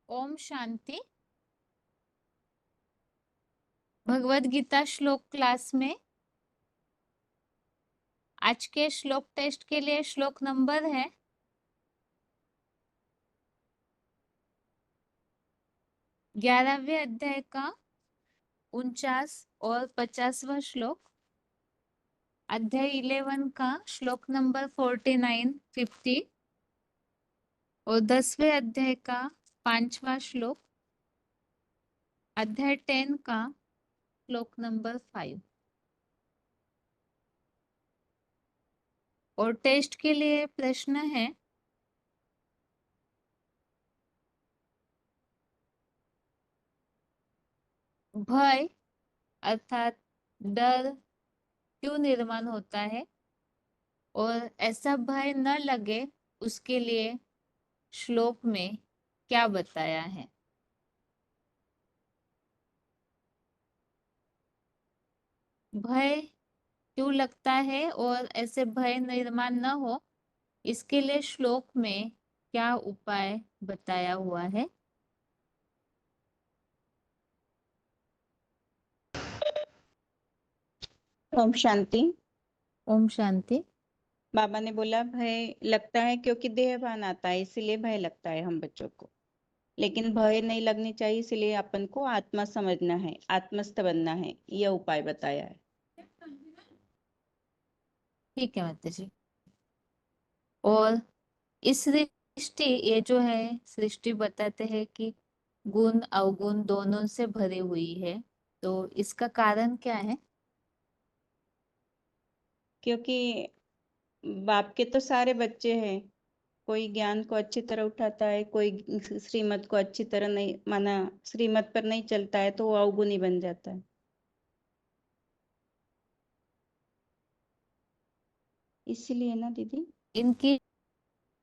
ओम शांति। भगवत गीता श्लोक क्लास में आज के श्लोक टेस्ट के लिए श्लोक नंबर है 11वें अध्याय का 49 और 50वां श्लोक, अध्याय 11 का श्लोक नंबर 49, 50 और 10वें अध्याय का 5वां श्लोक, अध्याय 10 का श्लोक नंबर 5। और टेस्ट के लिए प्रश्न है, भय अर्थात डर क्यों निर्माण होता है और ऐसा भय न लगे उसके लिए श्लोक में क्या बताया है। भय क्यों लगता है और ऐसे भय निर्माण न हो इसके लिए श्लोक में क्या उपाय बताया हुआ है। ओम शांति। ओम शांति। बाबा ने बोला भय लगता है क्योंकि देहभान आता है, इसीलिए भय लगता है हम बच्चों को। लेकिन भय नहीं लगनी चाहिए, इसलिए अपन को आत्मा समझना है, आत्मस्थ बनना है, यह उपाय बताया है। ठीक है माता जी। और इस सृष्टि, ये जो है सृष्टि बताते हैं कि गुण अवगुण दोनों से भरी हुई है, तो इसका कारण क्या है। क्योंकि बाप के तो सारे बच्चे हैं, कोई ज्ञान को अच्छी तरह उठाता है, कोई श्रीमत को अच्छी तरह नहीं माना, श्रीमत पर नहीं चलता है तो वो अवगुणी बन जाता है। इसीलिए ना दीदी। इनकी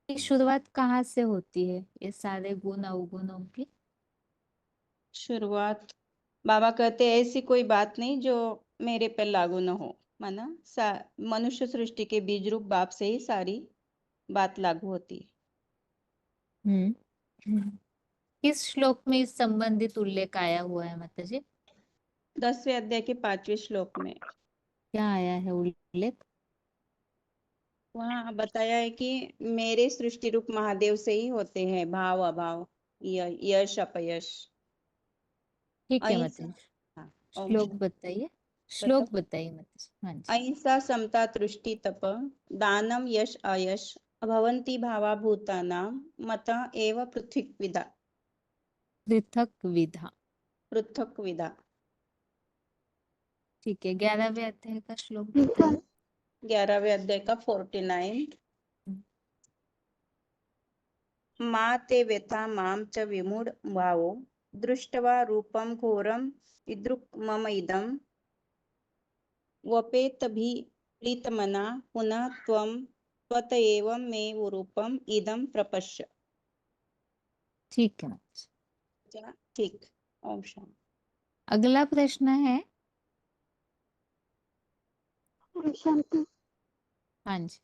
शुरुआत कहाँ से होती है, ये सारे गुण अवगुणों की। शुरुआत बाबा कहते हैं ऐसी कोई बात नहीं जो मेरे पर लागू न हो। माना मनुष्य सृष्टि के बीज रूप बाप से ही सारी बात लागू होती है। हम्म। किस श्लोक में इस संबंधित उल्लेख आया हुआ है माता जी। 10वें अध्याय के 5वें श्लोक में क्या आया है उल्लेख। वहां बताया है कि मेरे सृष्टि रूप महादेव से ही होते हैं भाव अभाव, यश अपयश, ठीक है माता अहिंसा। जी। हाँ। ओम श्लोक बताइए। बताओ। श्लोक बताइए माता जी। हाँ जी। अहिंसा समता तुष्टि तप दानम यश अयश भवन्ति भावा भूतानां मत एव पृथ्वीविदा। पृथक विधा। पृथक विदा। ठीक है, 11वें अध्याय का श्लोक बताइए। 11वें अध्याय का 49। मा ते व्यथा मां च विमूढ भावो दृष्ट्वा रूपं घोरं इदृक् मम इदं वपेतभिप्रीतमना पुनः त्वं त्वत एव मे रूपम् इदं प्रपश्य। ठीक है माता जी। ठीक। ओम शांति। अगला प्रश्न है। ओम शांति। हाँ जी।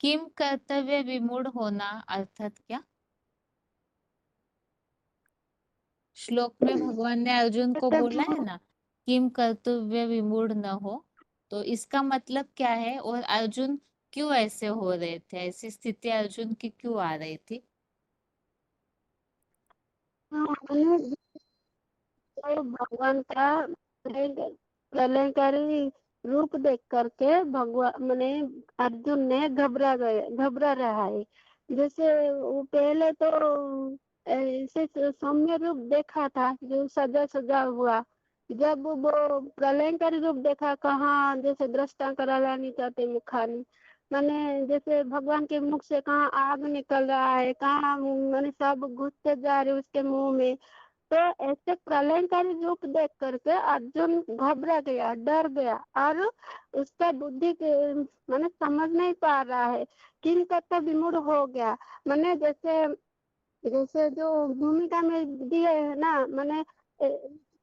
किम कर्तव्य विमूढ़ होना अर्थात क्या। श्लोक में भगवान ने अर्जुन को बोला है ना, किम कर्तव्य विमूढ़ न हो, तो इसका मतलब क्या है और अर्जुन क्यों ऐसे हो रहे थे, ऐसी स्थिति अर्जुन की क्यों आ रही थी। भगवान का प्रलयकारी रूप देख करके भगवान मैंने अर्जुन ने घबरा रहा है। जैसे वो पहले तो ऐसे सौम्य रूप देखा था जो सजा सजा हुआ, जब वो प्रलयकारी रूप देखा कहाँ जैसे दृष्टांत करा नहीं चाहते मुखानी, मैंने जैसे भगवान के मुख से कहाँ आग निकल रहा है, कहाँ मैंने सब घुसते जा रहे उसके मुंह में। तो ऐसे प्रलयकारी रूप देख करके अर्जुन घबरा गया, डर गया और उसका बुद्धि मैंने समझ नहीं पा रहा है, किन तत्व विमूढ़ हो गया। मैंने जैसे जैसे जो भूमिका में दिए है ना, मैंने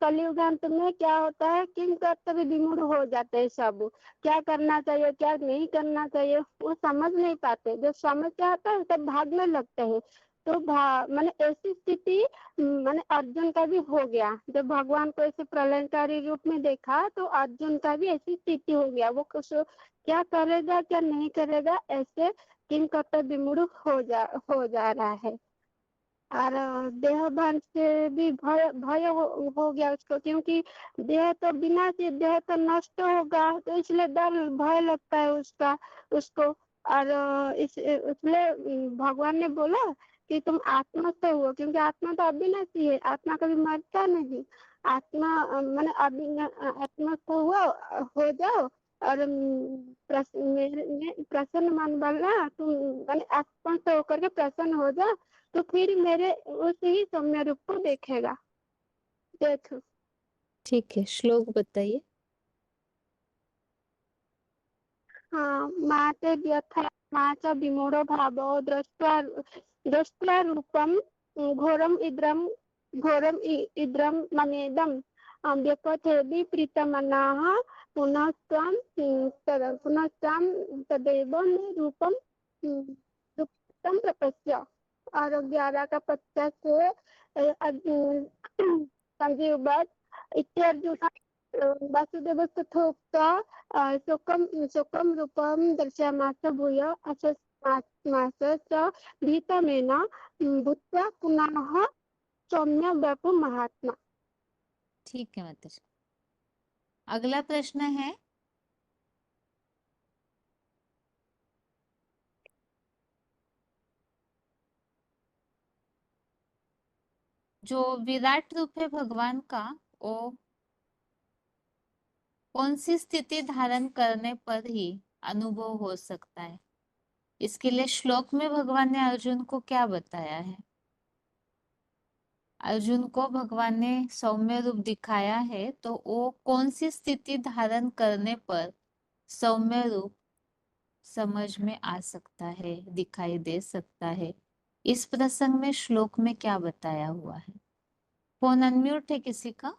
कलयुगांत में क्या होता है, किम कर्तव्य विमूढ़ हो जाते हैं सब, क्या करना चाहिए क्या नहीं करना चाहिए वो समझ नहीं पाते, जब समझ में आता है तब भागने लगते हैं। तो मैंने ऐसी स्थिति मैंने अर्जुन का भी हो गया, जब भगवान को ऐसे प्रलयकारी रूप में देखा तो अर्जुन का भी ऐसी स्थिति हो गया, वो कुछ क्या करेगा क्या नहीं करेगा ऐसे किम कर्तव्य विमूढ़ हो जा रहा है। और देह भान से भी भय भय हो गया उसको, क्योंकि देह तो बिना से देह तो नष्ट होगा, तो इसलिए डर भय लगता है उसको। और इसलिए भगवान ने बोला कि तुम आत्मा से हुआ, क्योंकि आत्मा तो अविनाशी है, आत्मा कभी मरता नहीं। आत्मा मैंने आत्मा से हुआ हो जाओ, और प्रसन्न मन बना तुम, मैंने आत्मा से होकर के प्रसन्न हो जाओ, तो फिर मेरे उस ही सौम्य रूप को देखेगा। देखो ठीक है, श्लोक बताइए। हाँ, माते व्यथा माच विमूढ़ो भावो दृष्ट्वा दृष्ट्वा रूपम घोरम ममेदम व्यपथेदि प्रीतमनाः पुनस्तां तदेव मे रूपम रूपम प्रपश्य। और 11 का 50 से संजीव भट्ट इत्यर्जुन वासुदेव तथोक्ता शोकम रूपम दर्शयामास भूय अशस्मास च भीतमेन भूत्वा पुनः सौम्य वपु महात्मा। ठीक है माताजी। अगला प्रश्न है, जो विराट रूप है भगवान का, वो कौन सी स्थिति धारण करने पर ही अनुभव हो सकता है? इसके लिए श्लोक में भगवान ने अर्जुन को क्या बताया है? अर्जुन को भगवान ने सौम्य रूप दिखाया है, तो वो कौन सी स्थिति धारण करने पर सौम्य रूप समझ में आ सकता है, दिखाई दे सकता है? इस प्रसंग में श्लोक में क्या बताया हुआ है? फोन अनम्यूट है किसी का?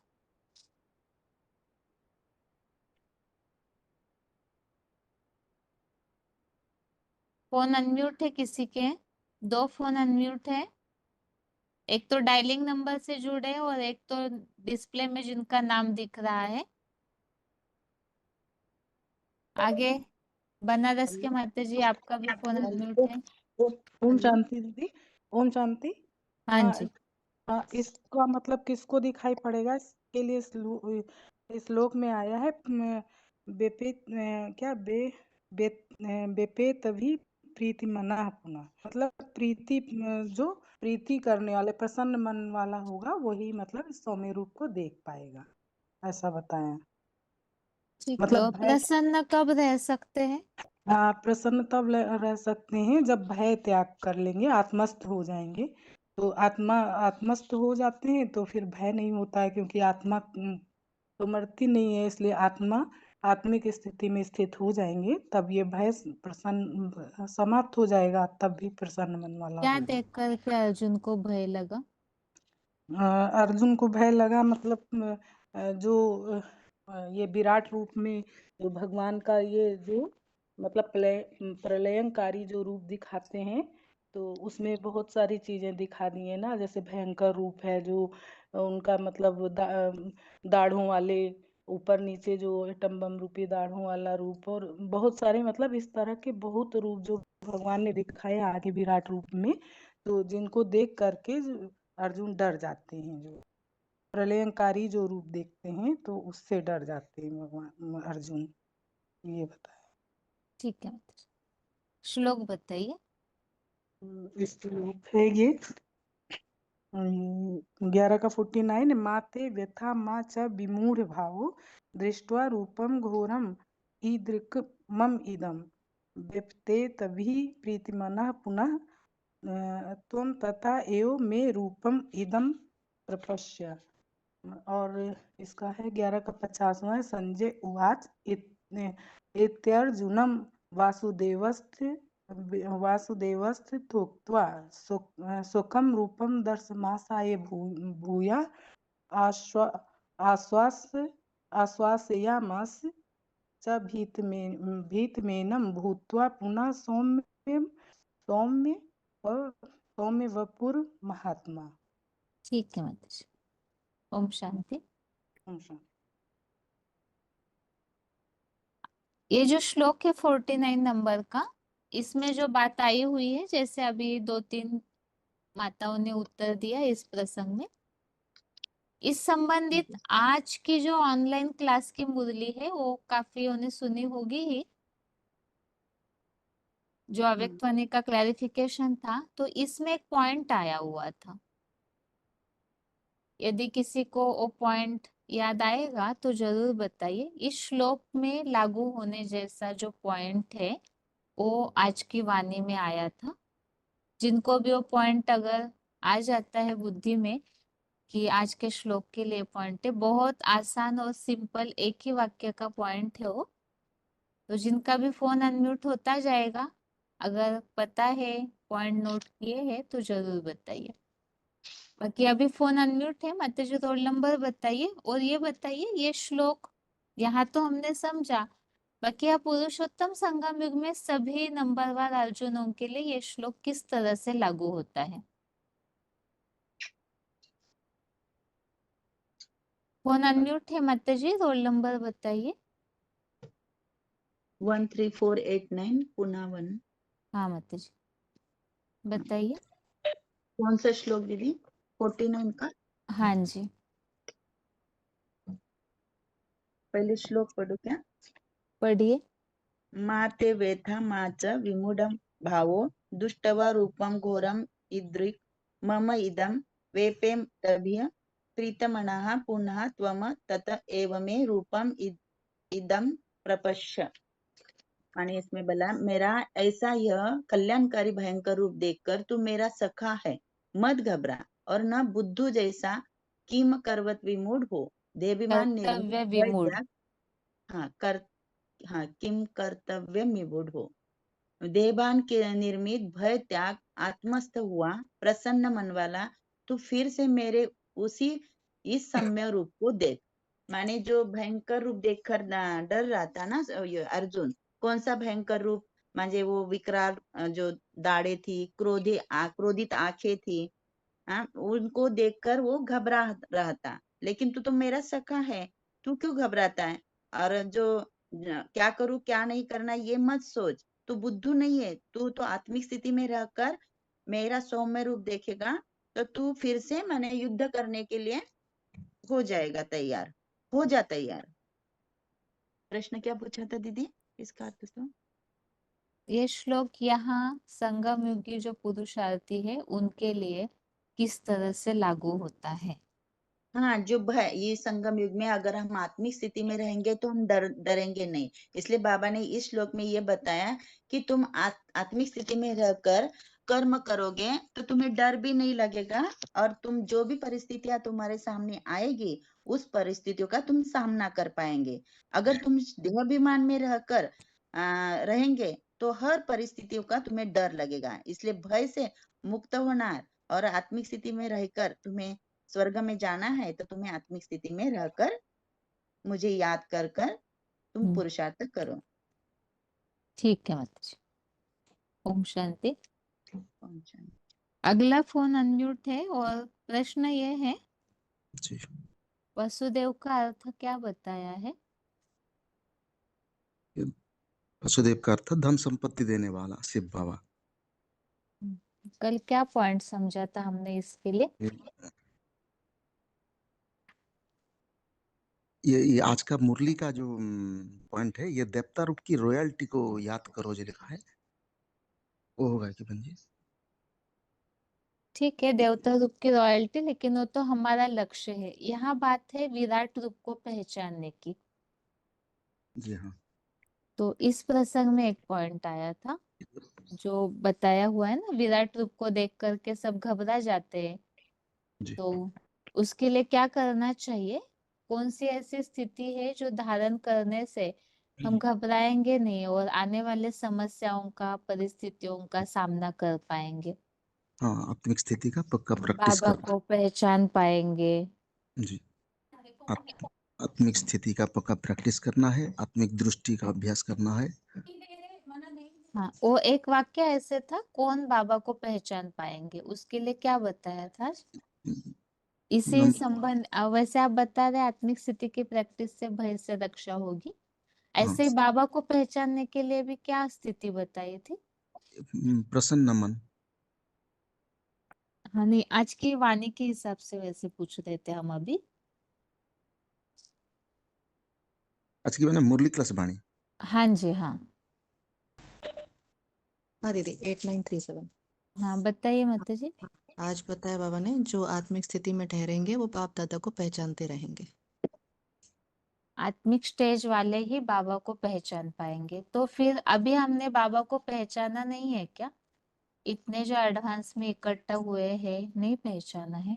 फोन अनम्यूट है किसी के? 2 फोन अनम्यूट है, एक तो डायलिंग नंबर से जुड़े और एक तो डिस्प्ले में जिनका नाम दिख रहा है। आगे बनारस के माता जी, आपका भी फोन अनम्यूट है। ओम शांति दीदी। ओम शांति। हाँ हाँ, जी। हाँ, इसका मतलब किसको दिखाई पड़ेगा, इसके लिए श्लोक में आया है बेपेत क्या बेपेत भी प्रीति मना पुनः, मतलब प्रीति जो प्रीति करने वाले प्रसन्न मन वाला होगा वही मतलब इस सौम्य रूप को देख पाएगा, ऐसा बताया। ठीक है, मतलब और भय, प्रसन्न कब रह सकते हैं? प्रसन्न तब रह सकते हैं जब भय त्याग कर लेंगे, आत्मस्थ हो जाएंगे। तो आत्मस्थ हो जाते हैं तो फिर भय नहीं होता है, क्योंकि आत्मा तो मरती नहीं है, इसलिए आत्मिक स्थिति में स्थित हो जाएंगे, तब ये भय प्रसन्न समाप्त हो जाएगा, तब भी प्रसन्न मन वाला क्या होगा। देख करके अर्जुन को भय लगा? अर्जुन को भय लगा मतलब ये विराट रूप में जो भगवान का ये जो मतलब प्रलयंकारी जो रूप दिखाते हैं, तो उसमें बहुत सारी चीजें दिखा दी है ना, जैसे भयंकर रूप है जो उनका मतलब दाढ़ों वाले ऊपर नीचे जो टम्बम रूपी दाढ़ों वाला रूप, और बहुत सारे मतलब इस तरह के बहुत रूप जो भगवान ने दिखाए आगे विराट रूप में, तो जिनको देख करके अर्जुन डर जाते हैं, जो प्रलयंकारी जो रूप देखते हैं तो उससे डर जाते हैं भगवान अर्जुन, ये बताया। ठीक है माता जी। श्लोक बताइए। इस श्लोक है ये 11 का 49। माते व्यथा मा च विमूढ़ भावो दृष्ट्वा रूपम घोरम ईदृक् मम इदम व्यपते तभी प्रीतिमनः पुनः त्वं तथा एव मे रूपम इदम प्रपश्य। और इसका है 11 का 50वां। संजय उवाच इत्यर्जुनम वासुदेवस्थितोक्त्वा सुखम रूपम दर्शमासाय भूया आश्वासयामास च भीतमेनं भूत्वा पुनः सौम्य वपुर महात्मा। ठीक है माताजी। ओम शांति। ये जो श्लोक है 49 नंबर का, इसमें जो बात आई हुई है, जैसे अभी 2-3 माताओं ने उत्तर दिया इस प्रसंग में, इस संबंधित आज की जो ऑनलाइन क्लास की मुरली है वो काफी ने सुनी होगी ही, जो अव्यक्त वाणी का क्लैरिफिकेशन था। तो इसमें एक पॉइंट आया हुआ था, यदि किसी को वो पॉइंट याद आएगा तो जरूर बताइए। इस श्लोक में लागू होने जैसा जो पॉइंट है वो आज की वाणी में आया था। जिनको भी वो पॉइंट अगर आ जाता है बुद्धि में कि आज के श्लोक के लिए पॉइंट है, बहुत आसान और सिंपल एक ही वाक्य का पॉइंट है वो, तो जिनका भी फोन अनम्यूट होता जाएगा, अगर पता है, पॉइंट नोट किए हैं तो जरूर बताइए। बाकी अभी फोन अनम्यूट है, माताजी रोल नंबर बताइए और ये बताइए ये श्लोक यहाँ तो हमने समझा, बाकी आप पुरुषोत्तम संगम युग में सभी नंबरवार अर्जुनों के लिए ये श्लोक किस तरह से लागू होता है। फोन अनम्यूट है माताजी, रोल नंबर बताइए। 13489 पुनः 1। हाँ माताजी बताइए। कौन सा श्लोक दीदी? 49 का। हाँ जी पहले श्लोक पढ़ो क्या? पढ़िए। माते वेथा मा च विमूढं भावो दुष्टवा रूपं घोरम इदृक् मम इदं वेपेम तभिय प्रीतमनः पुनः त्वम तत एव मे रूपम इदं प्रपश्य। माने इसमें बोला, मेरा ऐसा यह कल्याणकारी भयंकर रूप देखकर तू मेरा सखा है, मत घबरा और न बुद्धू जैसा किम करवत विमूढ़ हो, देभिमान निर्मित कर्तव्य भय विमूढ़। त्याग। हाँ, किम कर्तव्य विमूढ़ हो, देहभान के निर्मित भय त्याग आत्मस्थ हुआ प्रसन्न मन वाला तू फिर से मेरे उसी इस सम्य रूप को देख। माने जो भयंकर रूप देखकर डर रहा था ना ये अर्जुन, कौन सा भयंकर रूप? माने वो विकराल जो दाढ़े थी, क्रोधित आंखें थी, हाँ, उनको देखकर वो घबरा रहा था। लेकिन तू तो मेरा सखा है, तू क्यों घबराता है? और जो क्या करूं क्या नहीं करना ये मत सोच, तू बुद्धू नहीं है, तू तो आत्मिक स्थिति में रहकर मेरा सौम्य रूप देखेगा तो तू फिर से माने युद्ध करने के लिए हो जाएगा तैयार, हो जा तैयार। प्रश्न क्या पूछा था दीदी? इसका अर्थ तो ये श्लोक यहाँ संगम युग की जो पुरुषार्थी है उनके लिए किस तरह से लागू होता है। हाँ, जो भय, ये संगम युग में अगर हम आत्मिक स्थिति में रहेंगे तो हम डरेंगे नहीं। इसलिए बाबा ने इस श्लोक में ये बताया कि तुम आत्मिक स्थिति में रहकर कर्म करोगे तो तुम्हें डर भी नहीं लगेगा और तुम जो भी परिस्थितियां तुम्हारे सामने आएगी उस परिस्थितियों का तुम सामना कर पाएंगे। अगर तुम देहाभिमान में रहकर रहेंगे तो हर परिस्थितियों का तुम्हें डर लगेगा। इसलिए भय से मुक्त होना और आत्मिक स्थिति में रहकर तुम्हें स्वर्ग में जाना है तो तुम्हें आत्मिक स्थिति में रहकर मुझे याद कर कर तुम पुरुषार्थ करो। ठीक है माताजी। ओम शांति। ओम शांति। अगला फोन अनम्यूट है और प्रश्न ये है जी। वसुदेव का अर्थ क्या बताया है? वसुदेव का अर्थ धन संपत्ति देने वाला शिव बाबा। कल क्या पॉइंट समझा था हमने इसके लिए? ये आज का मुरली का जो पॉइंट है, ये देवता रूप की रॉयल्टी को याद करो जो लिखा है वो होगा कि बन जी। ठीक है, देवता रूप की रॉयल्टी, लेकिन वो तो हमारा लक्ष्य है। यहाँ बात है विराट रूप को पहचानने की। जी हाँ। तो इस प्रसंग में एक पॉइंट आया था जो बताया हुआ है ना, विराट रूप को देख करके सब घबरा जाते हैं। जी। तो उसके लिए क्या करना चाहिए? कौन सी ऐसी स्थिति है जो धारण करने से हम घबराएंगे नहीं और आने वाले समस्याओं का, परिस्थितियों का सामना कर पाएंगे, हाँ, आत्मिक स्थिति का पक्का प्रैक्टिस बाबा करना। को पहचान पाएंगे। जी। आत्मिक स्थिति का पक्का प्रैक्टिस करना है, आत्मिक दृष्टि का अभ्यास करना है। हाँ, वो एक वाक्य ऐसे था, कौन बाबा को पहचान पाएंगे, उसके लिए क्या बताया था? इसी नम, संबंध वैसे आप बता रहे आत्मिक स्थिति की प्रैक्टिस से भय से रक्षा होगी। हाँ, ऐसे ही बाबा को पहचानने के लिए भी क्या स्थिति बताई थी? प्रसन्न मन। हाँ नहीं, आज की वाणी के हिसाब से वैसे पूछ रहे थे हम अभी। आज की मैंने मुरली क्लास बाणी। हाँ जी, हाँ हाँ दीदी 8937। हाँ बताइए माता जी। आज बताया बाबा ने, जो आत्मिक स्थिति में ठहरेंगे वो बाप दादा को पहचानते रहेंगे। आत्मिक स्टेज वाले ही बाबा को पहचान पाएंगे, तो फिर अभी हमने बाबा को पहचाना नहीं है क्या? इतने जो एडवांस में इकट्ठा हुए हैं, नहीं पहचाना है?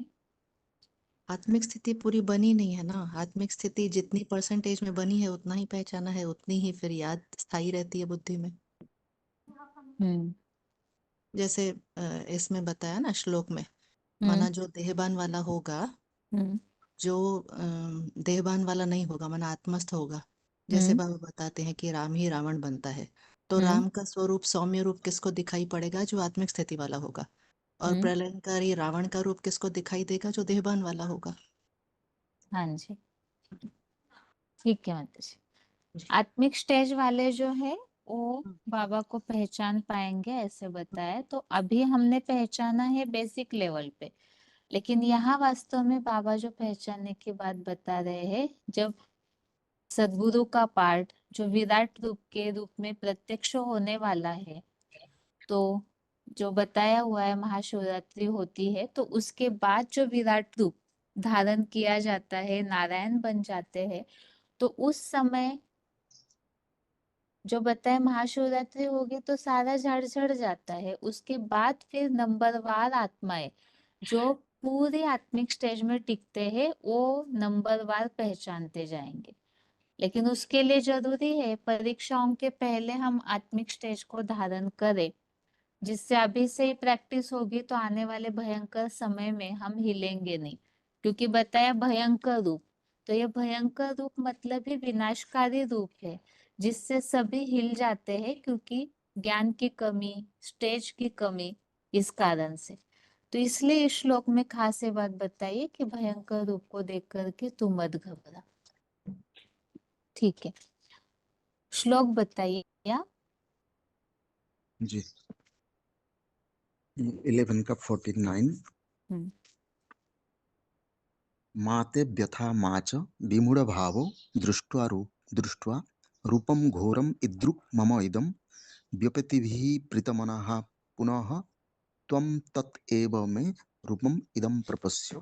आत्मिक स्थिति पूरी बनी नहीं है ना। आत्मिक स्थिति जितनी परसेंटेज में बनी है उतना ही पहचाना है, उतनी ही फिर याद स्थायी रहती है बुद्धि में। हम्म जैसे इसमें बताया ना श्लोक में, हम्म माना जो देहबान वाला होगा, हम्म जो देहबान वाला नहीं होगा, माना आत्मस्थ होगा। जैसे हम्म बाबा बताते हैं कि राम ही रावण बनता है, तो हम्म राम का स्वरूप सौम्य रूप किसको दिखाई पड़ेगा? जो आत्मिक स्थिति वाला होगा। और हम्म, प्रलयंकारी रावण का रूप किसको दिखाई देगा? जो देहबान वाला होगा। हाँ जी, ठीक है माता जी। जी। आत्मिक स्टेज वाले जो है वो हम्म, बाबा को पहचान पाएंगे ऐसे बताया, तो अभी हमने पहचाना है बेसिक लेवल पे, लेकिन यहाँ वास्तव में बाबा जो पहचानने की बात बता रहे हैं, जब सद्गुरु का पाठ जो विराट रूप के रूप में प्रत्यक्ष होने वाला है, तो जो बताया हुआ है महाशिवरात्रि होती है, तो उसके बाद जो विराट रूप धारण किया जाता है, नारायण बन जाते हैं, तो उस समय जो बताए महाशिवरात्रि होगी तो सारा झाड़ झड़ जाता है। उसके बाद फिर नंबरवार आत्माएं जो पूरे आत्मिक स्टेज में टिकते हैं, वो नंबरवार पहचानते जाएंगे। लेकिन उसके लिए जरूरी है परीक्षाओं के पहले हम आत्मिक स्टेज को धारण करें, जिससे अभी से ही प्रैक्टिस होगी तो आने वाले भयंकर समय में हम हिलेंगे नहीं। क्योंकि बताया भयंकर रूप, तो ये भयंकर रूप मतलब ही विनाशकारी रूप है, जिससे सभी हिल जाते हैं, क्योंकि ज्ञान की कमी, स्टेज की कमी, इस कारण से। तो इसलिए इस श्लोक में खास ये बात बताइए कि भयंकर रूप को देख करके तू मत घबरा। ठीक है, श्लोक बताइए आप। जी, 11 का 49। हम्म माते व्यथा मा च विमूढ़ भावो दृष्ट्वा रूपम घोरम इद्रुक् मम इदं व्यपतिभिः प्रीतमनः पुनः त्वं तत् एव मे रूपम इदं प्रपश्य।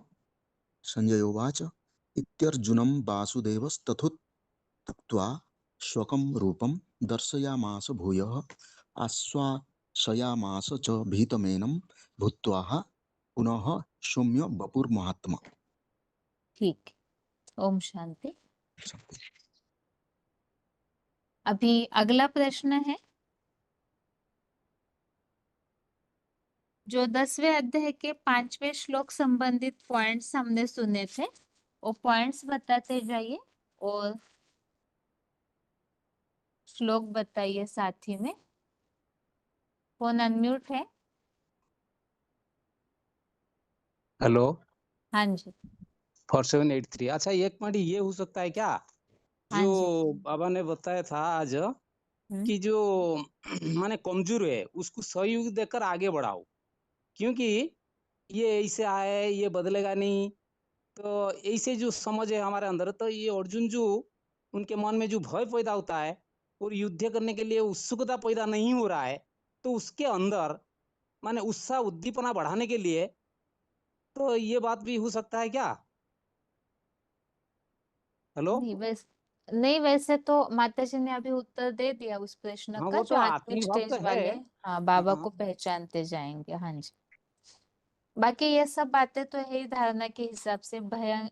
संजय उवाच इत्यर्जुनं वासुदेवस्तथोक्त्वा स्वकं रूपं दर्शयामास भूयः आश्वासयामास च भीतमेनं भूत्वा पुनः सौम्य वपुर्महात्मा। ठीक, ओम शांति। अभी अगला प्रश्न है, जो 10वें अध्याय के 5वें श्लोक संबंधित पॉइंट्स हमने सुने थे, वो पॉइंट्स बताते जाइए और श्लोक बताइए साथ ही में। फोन अनम्यूट है? हेलो। हाँ जी, 4783। अच्छा, एक मिनट, ये हो सकता है क्या हाँ जो जी। बाबा ने बताया था आज हम्म कि जो माने कमजोर है उसको सहयोग देकर आगे बढ़ाओ, क्योंकि ये ऐसे आए ये बदलेगा नहीं, तो ऐसे जो समझ है हमारे अंदर, तो ये अर्जुन जो उनके मन में जो भय पैदा होता है और युद्ध करने के लिए उत्सुकता पैदा नहीं हो रहा है, तो उसके अंदर माने उत्साह उद्दीपना बढ़ाने के लिए, तो ये बात भी हो सकता है क्या? हेलो। नहीं वैसे तो माता जी ने अभी उत्तर दे दिया उस प्रश्न हाँ, का, वो जो तो आत्मिक आत्मिक भाव स्टेज तो है। वाले हाँ बाबा हाँ। को पहचानते जाएंगे। हाँ जी, बाकी ये सब बातें तो है ही धारणा के हिसाब से। भय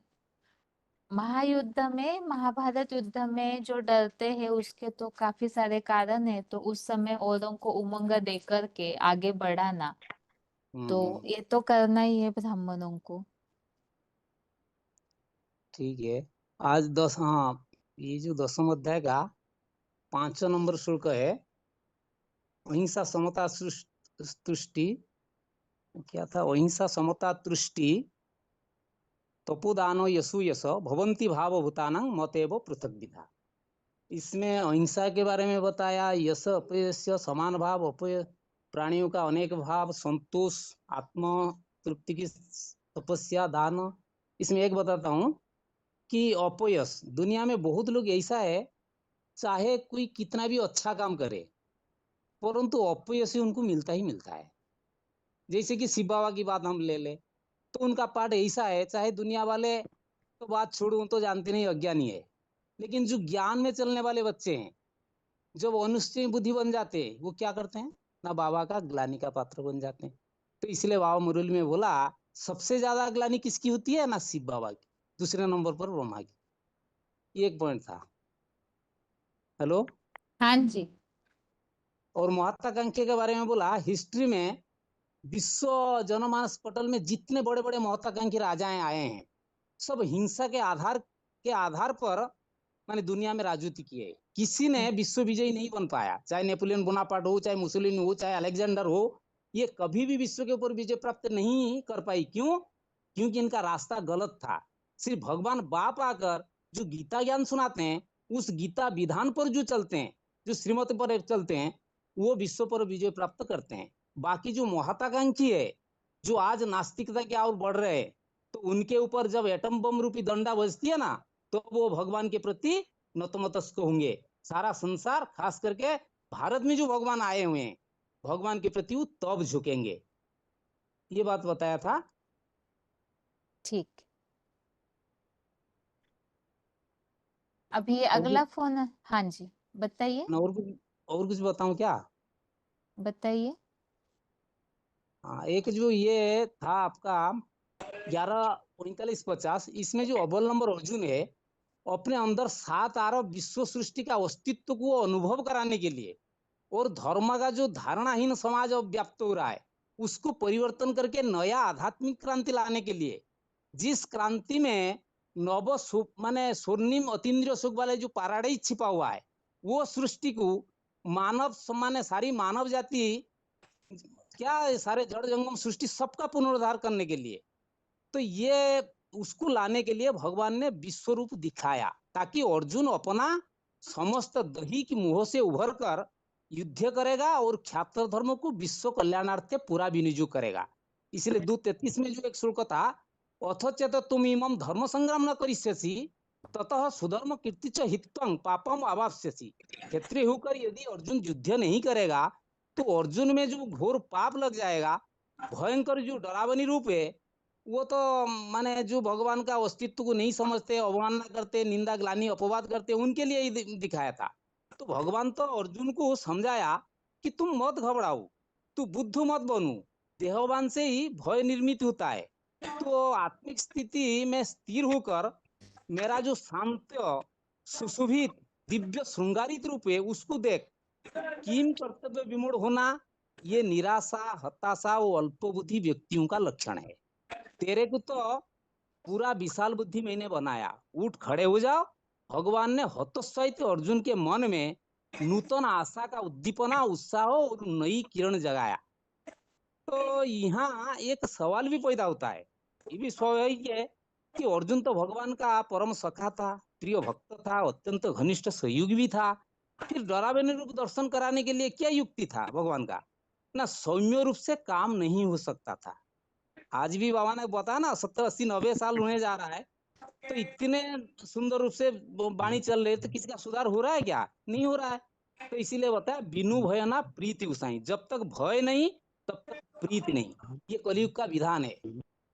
महायुद्ध में, महाभारत युद्ध में जो डरते हैं उसके तो काफी सारे कारण है, तो उस समय औरों को उमंग दे करके आगे बढ़ाना, तो हम्म। ये तो करना ही है ब्राह्मणों को। ठीक है। आज 10, हाँ, ये जो 10वें अध्याय का 5वां नंबर श्लोक है, अहिंसा समता तुष्टि, क्या था, अहिंसा समता तुष्टि तपोदानो यशु यश भवंती भाव भूतानां मतेव पृथक विधा। इसमें अहिंसा के बारे में बताया, यश अपयश समान भाव, अपय प्राणियों का अनेक भाव, संतोष, आत्म तृप्ति की तपस्या, दान। इसमें एक बताता हूँ कि अपयश, दुनिया में बहुत लोग ऐसा है, चाहे कोई कितना भी अच्छा काम करे परंतु अपयश ही उनको मिलता ही मिलता है। जैसे कि शिव बाबा की बात हम ले ले, तो उनका पाठ ऐसा है, चाहे दुनिया वाले तो बात छोड़ू तो जानते नहीं, अज्ञानी है, लेकिन जो ज्ञान में चलने वाले बच्चे हैं, जब अनुष्ठेय बुद्धि बन जाते हैं, वो क्या करते हैं ना, बाबा का ग्लानि का पात्र बन जाते हैं। तो इसलिए बाबा मुरली में बोला, सबसे ज्यादा ग्लानि किसकी होती है ना, शिव बाबा की, दूसरे नंबर पर ब्रह्मा की। ये एक पॉइंट था। हेलो। हाँ जी। और महत्वाकांक्षा के बारे में बोला, हिस्ट्री में विश्व जनमानस पटल में जितने बड़े बड़े महत्वाकांक्षी राजाएं आए हैं, सब हिंसा के आधार पर माने दुनिया में राजनीति की है। किसी ने विश्व विजयी नहीं बन पाया, चाहे नेपोलियन बोनापार्ट हो, चाहे मुसोलिनी हो, चाहे अलेक्जेंडर हो, ये कभी भी विश्व के ऊपर विजय प्राप्त नहीं कर पाई। क्यों? क्योंकि इनका रास्ता गलत था। सिर्फ भगवान बाप आकर जो गीता ज्ञान सुनाते हैं, उस गीता विधान पर जो चलते हैं, जो श्रीमत पर चलते हैं, वो विश्व पर विजय प्राप्त करते हैं। बाकी जो महत्वाकांक्षी है, जो आज नास्तिकता की ओर बढ़ रहे हैं, तो उनके ऊपर जब एटम बम रूपी डंडा बजती है ना, तो वो भगवान के प्रति नतमस्तक होंगे। सारा संसार, खास करके भारत में जो भगवान आए हुए हैं, भगवान के प्रति वो तब झुकेंगे। ये बात बताया था। ठीक। अभी और अगला फोन है। हाँ जी, बताइए और कुछ बताऊं क्या? बताइए। हाँ, एक जो ये था आपका 11:49:50, इसमें जो अव्वल नंबर अर्जुन है, अपने अंदर 7 अरब विश्व सृष्टि का अस्तित्व को अनुभव कराने के लिए और धर्म का जो धारणाहीन समाज अब व्याप्त हो रहा है, उसको परिवर्तन करके नया आध्यात्मिक क्रांति लाने के लिए, जिस क्रांति में नव सुख माने स्वर्णिम अतीन्द्रिय सुख वाले जो पैराडाइज छिपा हुआ है, वो सृष्टि को मानव माने सारी मानव जाति, क्या सारे जड़ जंगम सृष्टि सबका पुनरुद्धार करने के लिए, तो ये उसको लाने के लिए भगवान ने विश्व रूप दिखाया, ताकि अर्जुन अपना समस्त दही की मुंह से उभर कर युद्ध करेगा और क्षात्र धर्म को विश्व कल्याणार्थ पूरा विनियोग करेगा। इसलिए 2:33 में जो एक श्लोक था, अथ चेत तुम इमं धर्म संग्राम न करिष्यसि ततः सुधर्म कीर्ति च हित्वं पापम अवाप्स्यसि। क्षत्रिय होकर यदि अर्जुन युद्ध नहीं करेगा, तो अर्जुन में जो घोर पाप लग जाएगा। भयंकर जो डरावनी रूप है, वो तो माने जो भगवान का अस्तित्व को नहीं समझते, अवमानना करते, निंदा ग्लानि अपवाद करते, उनके लिए ही दिखाया था। तो भगवान तो अर्जुन को समझाया कि तुम मत घबराओ, तू बुद्ध मत बनो, देहवान से ही भय निर्मित होता है। तो आत्मिक स्थिति में स्थिर होकर मेरा जो शांत सुशोभित दिव्य श्रृंगारित रूप है, उसको देख। किम कर्तव्य विमूढ़ होना, ये निराशा, हताशा और अल्पबुद्धि व्यक्तियों का लक्षण है। तेरे को तो पूरा विशाल बुद्धि मैंने बनाया, उठ खड़े हो जाओ। भगवान ने हतोत्साहित अर्जुन के मन में नूतन आशा का उद्दीपना, उत्साह और नई किरण जगाया। तो यहाँ एक सवाल भी पैदा होता है, ये भी स्वाभाविक है कि अर्जुन तो भगवान का परम सखा था, प्रिय भक्त था, अत्यंत घनिष्ठ सहयोगी भी था। फिर डरावने रूप दर्शन कराने के लिए क्या युक्ति था भगवान का ना, सौम्य रूप से काम नहीं हो सकता था। आज भी बाबा ने बताया ना, 70, 80, 90 साल होने जा रहा है, तो इतने सुंदर रूप से वाणी चल रहे, तो किसी का सुधार हो रहा है क्या? नहीं हो रहा है। तो इसीलिए बताया, बिनु भय ना प्रीति उसाई, जब तक भय नहीं तब तक प्रीति नहीं। ये कलयुग का विधान है।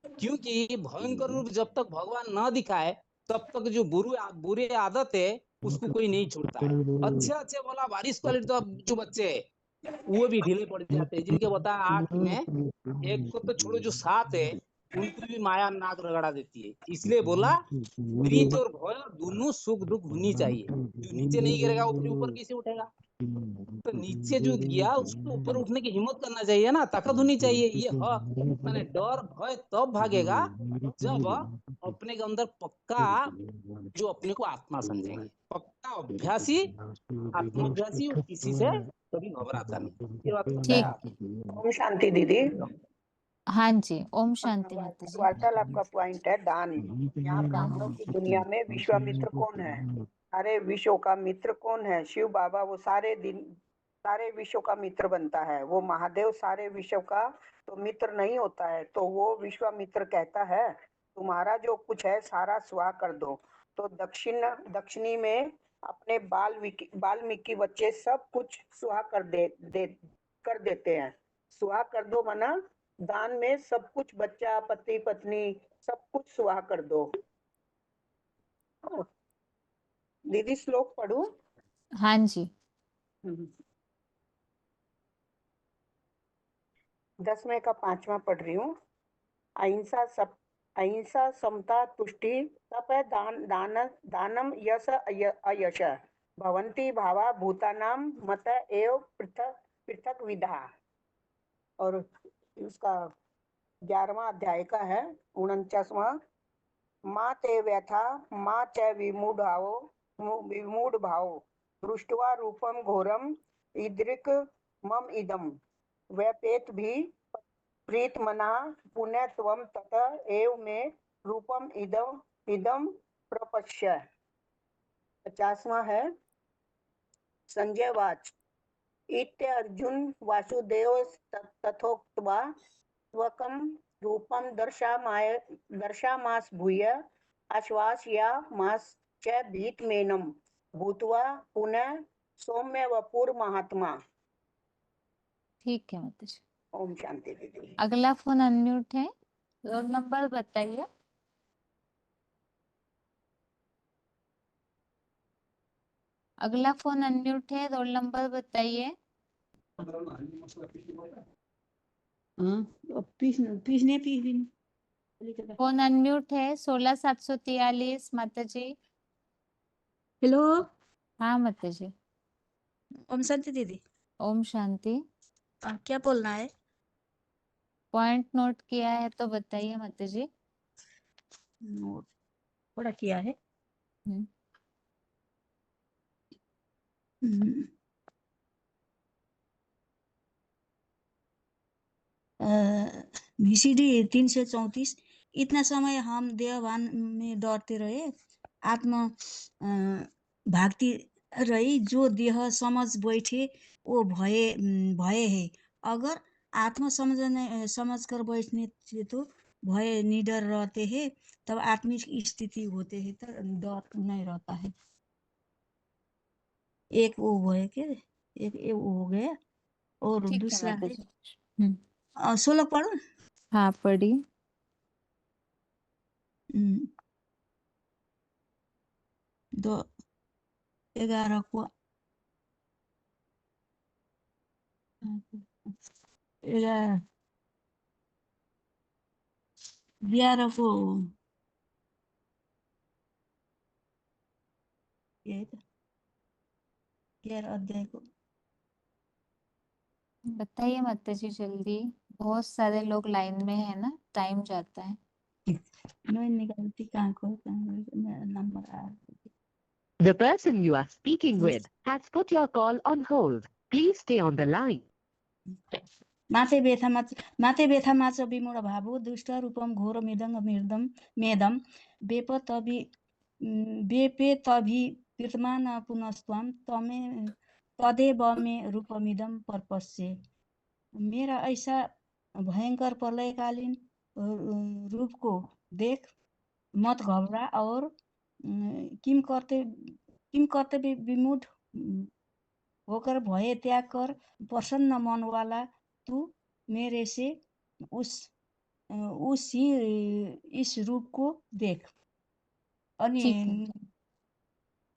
क्योंकि भयंकर रूप जब तक भगवान न दिखाए, तब तक जो बुरे आदत है उसको कोई नहीं छोड़ता है। अच्छे अच्छे बोला बारिश क्वालिटी तो जो बच्चे है वो भी ढीले पड़ जाते हैं, जिनके बताया 8 में एक को तो छोड़ो, जो 7 है उनको भी माया नाक रगड़ा देती है। इसलिए बोला, प्रीति और भय दोनों सुख दुख होनी चाहिए। जो नीचे नहीं गिरेगा वो फिर ऊपर कैसे उठेगा? तो नीचे जो गया उसको ऊपर उठने की हिम्मत करना चाहिए ना, ताकत होनी चाहिए। ये माने डर भय तब भागेगा जब अपने के अंदर पक्का जो अपने को आत्मा समझेंगे। पक्का अभ्यासी, आत्माभ्यासी, वो किसी से कभी घबराता नहीं। ये बात पता है ठीक। आप? ओम शांति दीदी। हाँ जी, ओम शांति माता जी। वार्तालाप का पॉइंट है दान। यहाँ ब्राह्मणों की दुनिया में विश्वामित्र कौन है? सारे विश्व का मित्र कौन है? शिव बाबा। वो सारे विश्व का मित्र बनता है। वो महादेव सारे विश्व का तो मित्र नहीं होता है, तो वो विश्वामित्र कहता है तुम्हारा जो कुछ है सारा स्वाह कर दो। तो दक्षिणी में अपने बाल्मीकि बच्चे सब कुछ स्वाह कर देते हैं। स्वाह कर दो माना दान में सब कुछ, बच्चा, पति, पत्नी, सब कुछ स्वाह कर दो। दीदी श्लोक पढ़ूं? हाँ जी। 10वें का 5वां पढ़ रही हूँ। अहिंसा, समता, तुष्टि, तप है दानम यश अयश भवन्ति भावा भूतानां मत एव पृथक विधा। और उसका 11वां अध्याय का है 49वां। मा ते व्यथा मा च विमूढ़ भाव दृष्ट्वा रूपम घोरम ईदृक मम इदम व्यपेत भी प्रीत मना पुण्य त्वम तत एव में रूपम इदम प्रपश्य। 50वां है संजय वाच इत्य अर्जुन वासुदेव तथोक्त्वा स्वकं रूपम दर्शामास भूय आश्वासयामास च भीतमेनं भूत्वा पुनः सौम्य वपुर महात्मा। ठीक है माता जी। ओम शांति दीदी। अगला फोन अनम्यूट है, रोल नंबर बताइए। अगला फोन अनम्यूट है, रोल नंबर बताइए। फोन अनम्यूट है 16743 माता जी। हेलो। हाँ माता जी। ओम शांति दीदी। ओम शांति। क्या बोलना है? पॉइंट नोट किया है तो बताइए माता जी। नोट थोड़ा किया है। VCD 334। इतना समय हम देहभान में डरते रहे, आत्मा भागती रही, जो देह समझ बैठे वो भय है। अगर आत्मा समझ कर बैठने से तो भय निडर रहते हैं, तब आत्मिक स्थिति होते हैं तो डर नहीं रहता है। एक वो भय के एक वो हो गया। और ठीक है दूसरा माता है जी। 16 पढ़ो। हाँ पढ़िए। 11 को 11 को ये 11 अध्याय को बताइए माता जी जल्दी, बहुत सारे लोग लाइन में है ना, टाइम जाता है। मैं निकालती कहाँ को नंबर आ। The person you are speaking with has put your call on hold. Please stay on the line. माते व्यथामा च विमूढ भावो दुष्ट रूपम घोर मेदम वेपे तभी कीर्तमान पुनस्त्वम तदेव में रूपमिदम परपश्य। मेरा ऐसा भयंकर प्रलयकालीन रूप को देख मत घबरा और किम करते विमूढ़ होकर भय त्याग कर प्रसन्न मन वाला तू मेरे से उस ही इस रूप को देख। अनि ठीक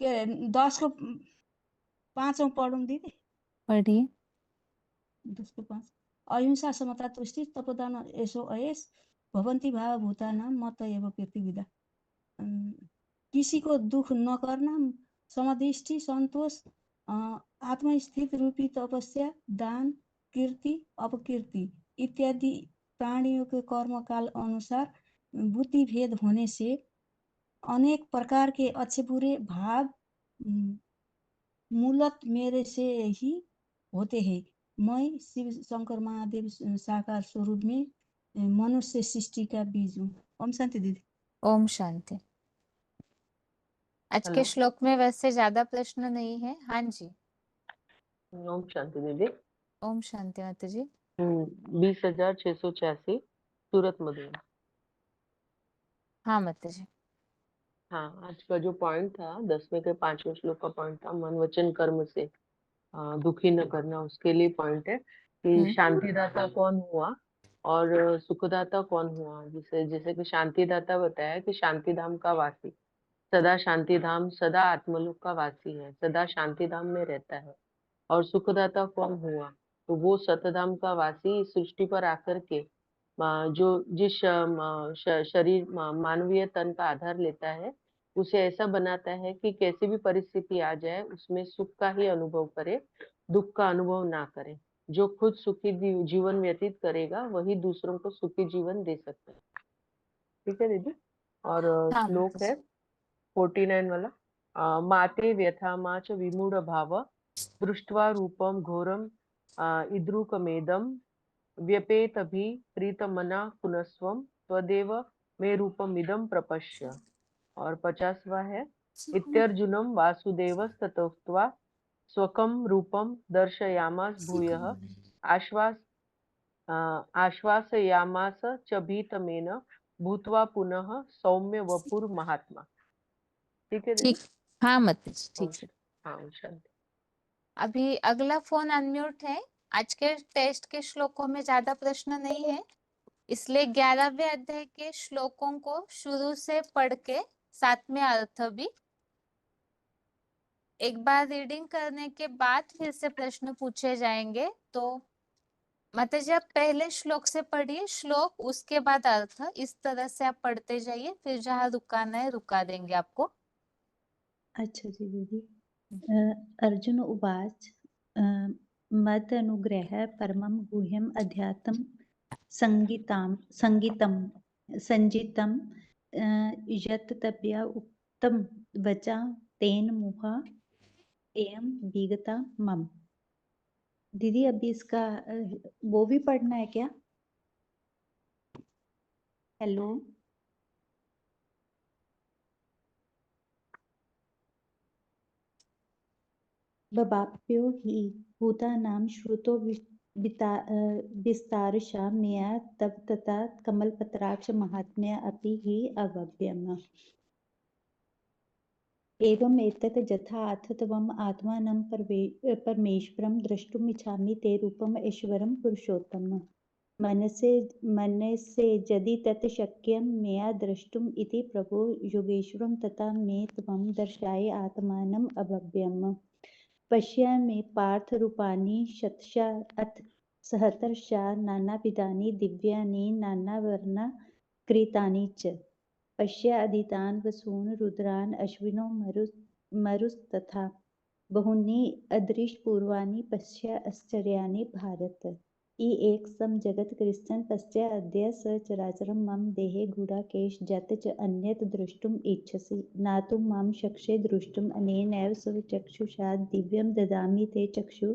है। 10 को 5 पढौँ दिदी। पढ़िए। 10 को 5 अहिंसा समता तुष्टि तपोदान यसो अयस भवन्ति भाव भूतानां मत एव पृथ्वीदा। किसी को दुख न करना, समदृष्टि, संतोष, आत्मस्थित रूपी तपस्या, दान, कीर्ति, अपकीर्ति इत्यादि प्राणियों के कर्म काल अनुसार बुद्धि भेद होने से अनेक प्रकार के अच्छे बुरे भाव मूलत मेरे से ही होते हैं। मैं शिव शंकर महादेव साकार स्वरूप में मनुष्य सृष्टि का बीज हूँ। ओम शांति दीदी। ओम शांति। आज के हेलो। श्लोक में वैसे ज्यादा प्रश्न नहीं है। हाँ जी, ओम शांति दीदी। ओम शांति माता जी। 20,686 सूरत मधुबन। हाँ माता जी। हाँ, आज का जो पॉइंट था 10वें के 5वें श्लोक का पॉइंट था, मन वचन कर्म से दुखी न करना। उसके लिए पॉइंट है कि शांतिदाता कौन हुआ और सुखदाता कौन हुआ। जैसे कि शांतिदाता बताया कि शांति धाम का वासी, सदा शांति धाम, सदा आत्मलोक का वासी है, सदा शांति धाम में रहता है। और सुखदाता कौन हुआ, तो वो सतधाम का वासी इस सृष्टि पर आकर के जो जिस शरीर मानवीय तन का आधार लेता है, उसे ऐसा बनाता है कि कैसी भी परिस्थिति आ जाए उसमें सुख का ही अनुभव करे, दुख का अनुभव ना करे। जो खुद सुखी जीवन व्यतीत करेगा वही दूसरों को सुखी जीवन दे सकता है। ठीक है दीदी। और हाँ श्लोक माता है जी। 49 वाला, माते व्यथा मा च विमूढ़ भाव दृष्ट्वा रूपम घोरम इद्रुकमेदम व्यपेतभि प्रीतमना पुनस्वम त्वदेव मे रूपमिदं प्रपश्य। और 50वां है, इत्यर्जुनं वासुदेवस्ततोक्त्वा स्वकं रूपं दर्शयामास भूयः आश्वासयामास च भीतमेन भूत्वा पुनः सौम्य वपुर्महात्मा। ठीक है दीदी। ठीक। हाँ माता जी, ठीक है। हाँ ओम शांति। अभी अगला फोन अनम्यूट है। आज के टेस्ट के श्लोकों में ज्यादा प्रश्न नहीं है, इसलिए 11वें अध्याय के श्लोकों को शुरू से पढ़ के साथ में अर्थ भी एक बार रीडिंग करने के बाद फिर से प्रश्न पूछे जाएंगे। तो माता जी आप पहले श्लोक से पढ़िए, श्लोक उसके बाद अर्थ, इस तरह से आप पढ़ते जाइए, फिर जहाँ रुकाना है रुका देंगे आपको। अच्छा जी दीदी। अर्जुन उवाच मद अनुग्रह परमं गुह्यम अध्यात्म संगीतम संजितम यत् तपया उक्तम वचा तेन मुहा एयम विगता मम। दीदी अभी इसका वो भी पढ़ना है क्या? हेलो। बबाप्यो हि भूतानां श्रुतो विस्तारशा मया तव तथा कमलपत्राक्ष महात्म्य अपि हि अवव्यम्। एवम् एतत् यथाऽथ त्वम् आत्मानं परमेश्वरं द्रष्टुमिच्छामि ते रूपम् ऐश्वरं पुरुषोत्तम। मनसे यदि तत् शक्यं मया द्रष्टुम् इति प्रभो योगेश्वरं तथा मे त्वं दर्शय आत्मानम् अभव्यम्। पश्यामि पार्थ रूपाणि शतशः अथ सहस्रशः नानाविधानि दिव्यानि नानावर्णकृतानि च। पश्यादितान् वसून् रुद्रान् अश्विनो मरुस्तथा बहूनि अदृशपूर्वाणि पश्याश्चर्याणि भारत। एक सम जगत कृष्ण पश्या अद्य सचराचरं मम देहे गूढाकेश जत च अन्यत् द्रष्टुम् इच्छसि नातु मां शक्ष्ये द्रष्टुम् अनेनैव स्वचक्षुषा दिव्यं ददामि ते चक्षु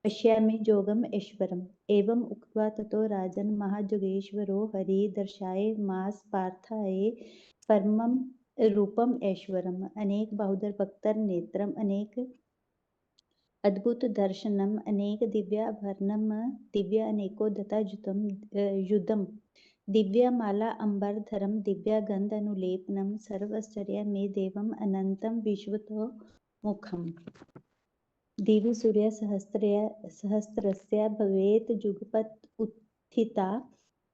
पश्यामि जोगम् ऐश्वरम्। एवम् उक्त्वा ततो राजन् महायोगेश्वरो हरिः दर्शयामास पार्थाय परमं रूपम् ऐश्वरम्। अनेक बाहुधर वक्त्र नेत्रम् अनेक अद्भुत दर्शनम् अनेक दिव्याभरणम् दिव्य अनेकोदता युधम् दिव्यमाला अम्बरधरम् दिव्यगन्ध अनुलेपनम् सर्वाश्चर्यमे देवम् अनन्तं विश्वतो मुखम्। दिवि सूर्यसहस्रस्य भवेत् जुगपत् उत्थिता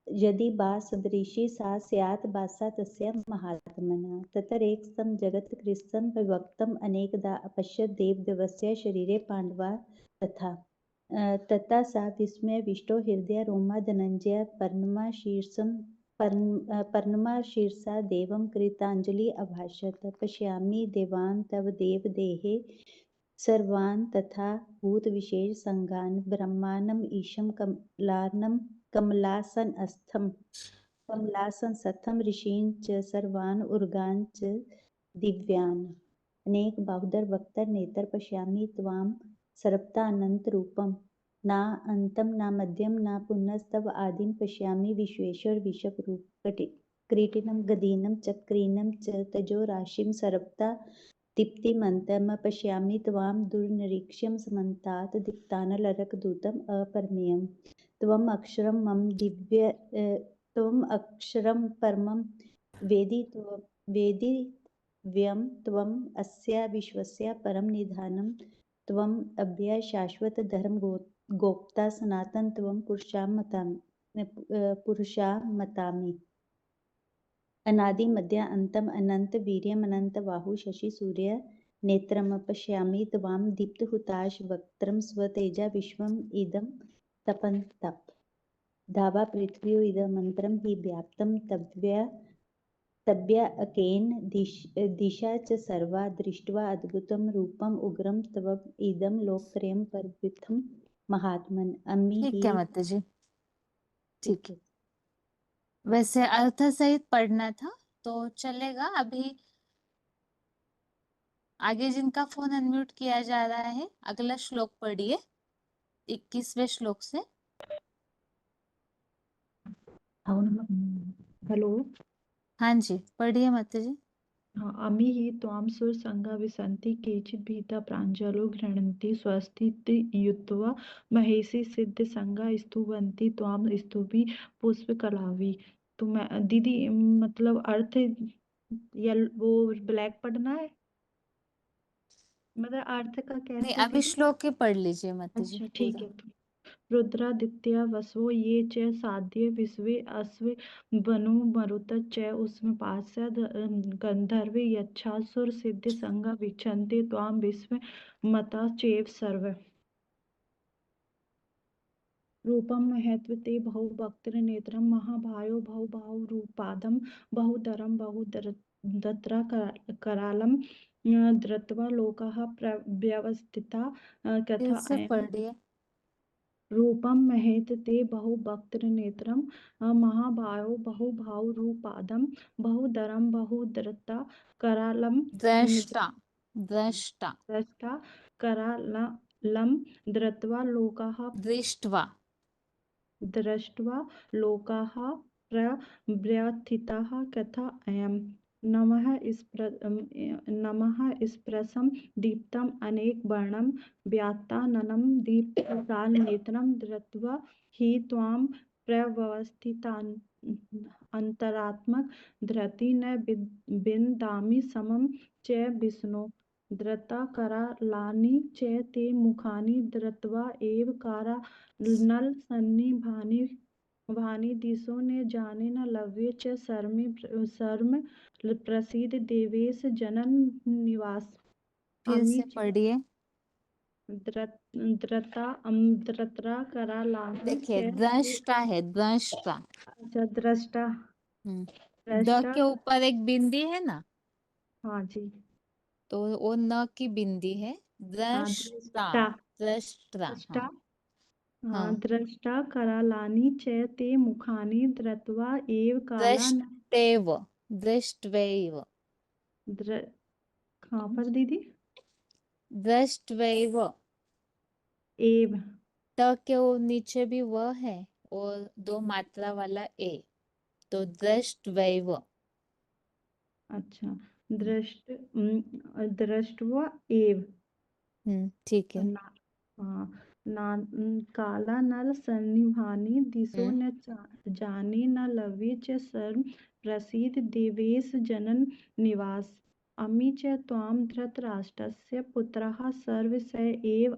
यदि वा सदृशी सा स्यात् भासा तस्य महात्मनः। ततरेकं जगत्कृत्स्नं विभक्तम् अनेकदा अपश्यत् देवदेवस्य शरीरे पाण्डवा तथा सा विस्मयाविष्टो हृदया रोमा धनञ्जय पर्णमाशीर्षा देवं कृताञ्जलि अभाषत। पश्यामि देवान् तव देव देहे सर्वान् तथा भूतविशेषसङ्गान् ब्रह्माण्डम् ईशं कमलासनस्थं ऋषीन् च सर्वान् उर्गान् च दिव्यान् अनेक बाहुदर वक्तर नेत्र पश्यामि त्वां सर्वथा अनन्तरूपम् न अन्तं न मध्यं न पुनस्तव आदिं पश्यामि विश्वेश्वर विश्वरूप क्रीटिनं गदीनं चक्रीनं च तजोराशिं सर्वथा दीप्तिमन्तं पश्यामि त्वां दुर्निरीक्ष्यं समन्तात् दीप्तानलरकदूतम् अपरमेयम् त्वम् अक्षरं मम त्वम् अक्षरं परमं वेदितव्यं त्वम् अस्य विश्वस्य परं निधानं त्वम् अव्यय शाश्वत धर्म गोप्ता सनातन त्वं पुरुषामतामि अनादि मध्य अन्तम् अनंत वीर्यम् अनंत बाहु शशि सूर्य नेत्रम पश्यामि त्वां दीप्तहुताश वक्त्रं स्वतेजा विश्वम् इदं तपन्तप धावा पृथ्वी इदमन्त्रं हि व्याप्तं तव्याकेन दिशा च सर्वा दृष्ट्वा अद्भुतं रूपम् उग्रं तव इदं लोकप्रियं परविद्धं महात्मन् अम्मि ठीक हि है माता जी, ठीक ठीक है। है। वैसे अर्थ सहित पढ़ना था तो चलेगा। अभी आगे जिनका फोन अनम्यूट किया जा रहा है, अगला श्लोक पढ़िए 21वें श्लोक से। हेलो। हाँ जी, पढ़िए माता जी। हाँ, अमी हि त्वां सुरसंगा विसन्ति केचित् भीता प्राञ्जलो गृह्णन्ति स्वस्तीति युत्वा महेशि सिद्धसंगा स्तुवन्ति त्वां स्तुति पुष्पकलावि। तो मैं दीदी मतलब अर्थ वो ब्लैक पढ़ना है, मतलब अर्थ का नहीं, कैसे अभी दीदी? श्लोक ही पढ़ लीजिए माता जी अच्छा ठीक पूरा। है। रुद्रादित्या वसवो ये च साध्य विश्वे अस्वे वनु मरुत च उसमें पास्य गंधर्वे यक्षासुर सिद्धि संगा विच्छन्ते त्वां विश्व मता चेव सर्व रूपम महत्व ते बहुभक्तिर नेत्रम महाभायो बहुबाहुरूपादं बहुधरम बहुदत्रा करालम धृत्वा लोकाः व्यवस्थिता फिर कथा से अयम् पढ़िए। रूपम महेत ते बहुभक्तिर नेत्रम महाभायो बहुबाहुरूपादं बहुधरम बहुदत्ता करालम दृष्टा दृष्टा दृष्टा करालम धृत्वा लोकाः दृष्ट्वा लोकाः प्रव्यथिताः कथा अयम् नमः स्पृशं दीप्तम् अनेकवर्णं व्यात्ताननं दीप्तकालनेत्रं धृत्वा हि त्वां प्रव्यवस्थितान्तरात्मक धृति न विन्दामि समं च विष्णो धृता करालानि च ते मुखानि धृत्वा एव नल भानि दिशो ने जाने न लव्य च शर्म प्रसीद देवेश जनन निवास फिर अमी से च पढ़िए। द्रत्रा करालानि देखिए च दृष्टा है, दृष्टा। अच्छा दृष्टा द दृष्टा के ऊपर एक बिंदी है ना, हाँ जी तो वो न की बिंदी है। हाँ दृष्टा दृष्टा दृष्टा। दृष्टा हाँ हाँ हाँ, दृष्टा करालानि च ते मुखानि धृत्वा एव काला दृष्टेव दृष्ट्वैव कहाँ पर दीदी? दृष्ट्वैव। एव त के वो नीचे भी व है और 2 मात्रा वाला ए, तो दृष्ट्वैव। अच्छा दृष्ट्वा एव ठीक है। ना हाँ काला नल सन्निभानि दिशो न जाने न लव्य च सर्व प्रसीद देवेश जनन निवास अमी च त्वां धृतराष्ट्रस्य पुत्राः सर्व स एव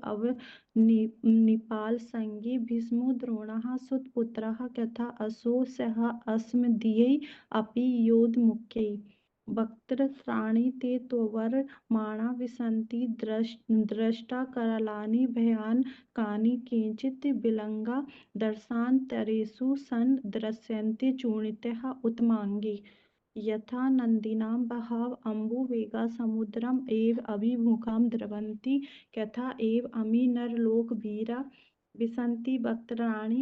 निपालसंगी भीष्मो द्रोणः सुतपुत्राः कथा असौ सः अस्मदीयै अपि योधमुख्यैः वक्त्रत्राणि ते त्वरमाणा विसन्ति दृष्टा करालानि भयानकानि केचित् विलङ्गा दर्शान्तरेषु सन् दृश्यन्ते चूर्णिताः उत्तमाङ्गे यथा नदीनां बहवः अम्बुवेगाः समुद्रम् एव अभिमुखं द्रवन्ति तथा एव अमी नरलोकवीरा विशन्ति वक्त्राणि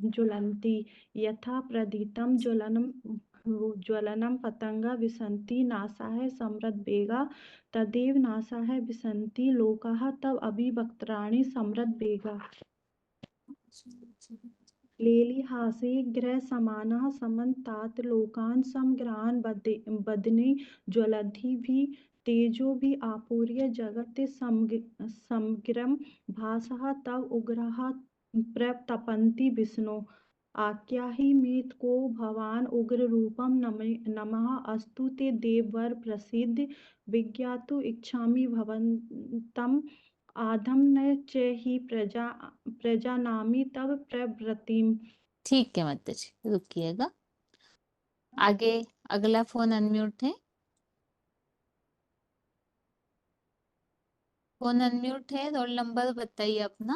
ज्वलन्ति यथा प्रदीप्तं ज्वलनं पतंगा विशन्ति नासाः समृद्धवेगा तदेव नासाः विशन्ति लोकाः तव अभिवक्त्राणि समृद्धवेगा लेलिहासे ग्रहसमानः समन्तात् लोकान् समग्रान् बदने ज्वलद्भिः तेजोभिः आपूर्य जगत् समग्रं भासः तव उग्राः प्रतपन्ति विष्णो आख्याहि मे को भवान् उग्ररूपं नमः अस्तु ते देववर प्रसीद विज्ञातु इच्छामि भवन्तम् आधम न च ही प्रजानामि तव प्रवृत्तिम। ठीक है माता जी, रुकिएगा। आगे अगला फोन अनम्यूट है। फोन अनम्यूट है, रोल नंबर बताइए अपना।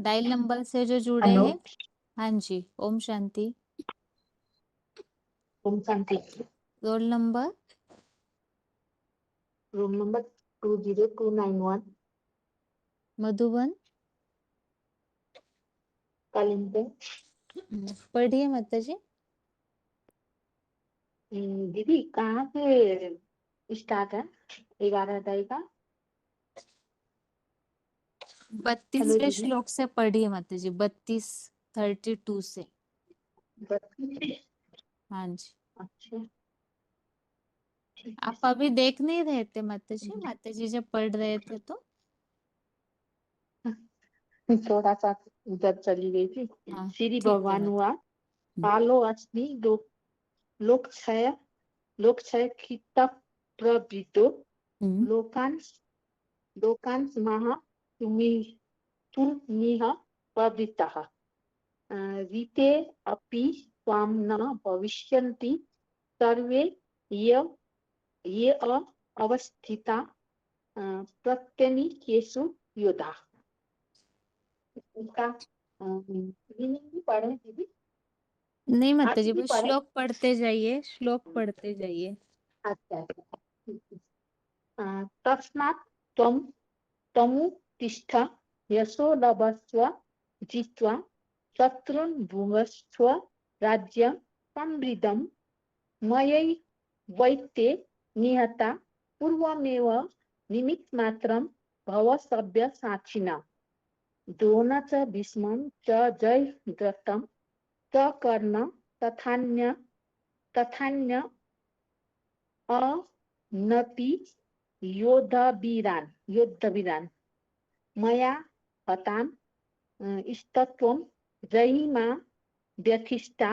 डायल नंबर से जो जुड़े हेलो। हैं। हाँ जी, Om Shanti. Om Shanti. Roll number room number 20291 Madhuban. Kalimpong. पढ़िए माता जी। दीदी कहाँ से स्टार्ट है 11 अध्याय का? 32वें दीदी। श्लोक से पढ़िए माता जी, 32 से। 32। हाँ जी। अच्छा ठीक आप अभी देख नहीं रहे थे माता जी जब पढ़ रहे थे तो? है। थोड़ा सा उधर चली गई थी। हाँ श्री ठीक है भगवान माता। हुआ कालो अस्मि लोकक्षय खित प्रवृत्तो लोकांस महा तुमिह प्रवृत्तः रीते अपि त्वां न भविष्यन्ति सर्वे ये अवस्थिता प्रत्यनीकेषु योधा। इसका मीनिंग भी पढ़े दीदी? नहीं माता अर्थ जी, भी बस पढ़े? श्लोक पढ़ते जाइए, श्लोक पढ़ते जाइए। अच्छा तस्मात् त्वं तमुत्तिष्ठ यशो लभस्व जित्वा शत्रून् भुङ्क्ष्व राज्यं समृद्धं मयैवैते निहता पूर्वमेव निमित्तमात्रं भव सव्यसाचिना द्रोण च भीष्मं च जयद्रथं च कर्ण तथान्य अनपि योद्धवीरान् मया हतां इष्टत्वं जयिमा व्यथिष्ठा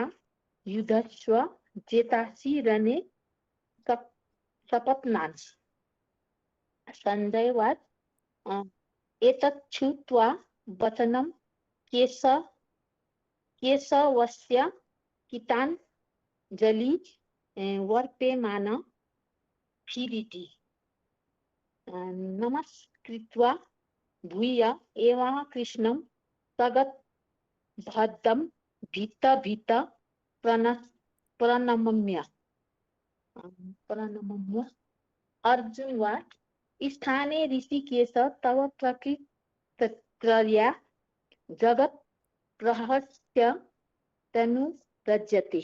युधस्व जेतासि रणे सपत्नान्। संजयवाद एतच्छ्रुत्वा वचनं केशवस्य किताञ्जलि वर्पेमान फिरीति नमस्कृत्वा भूय एवं कृष्णं सगद्भद्रं भीत प्रणम्य अर्जुनवाद स्थाने ऋषिकेश तव प्रकृत्या जगत् प्रहस्य तनु रज्यते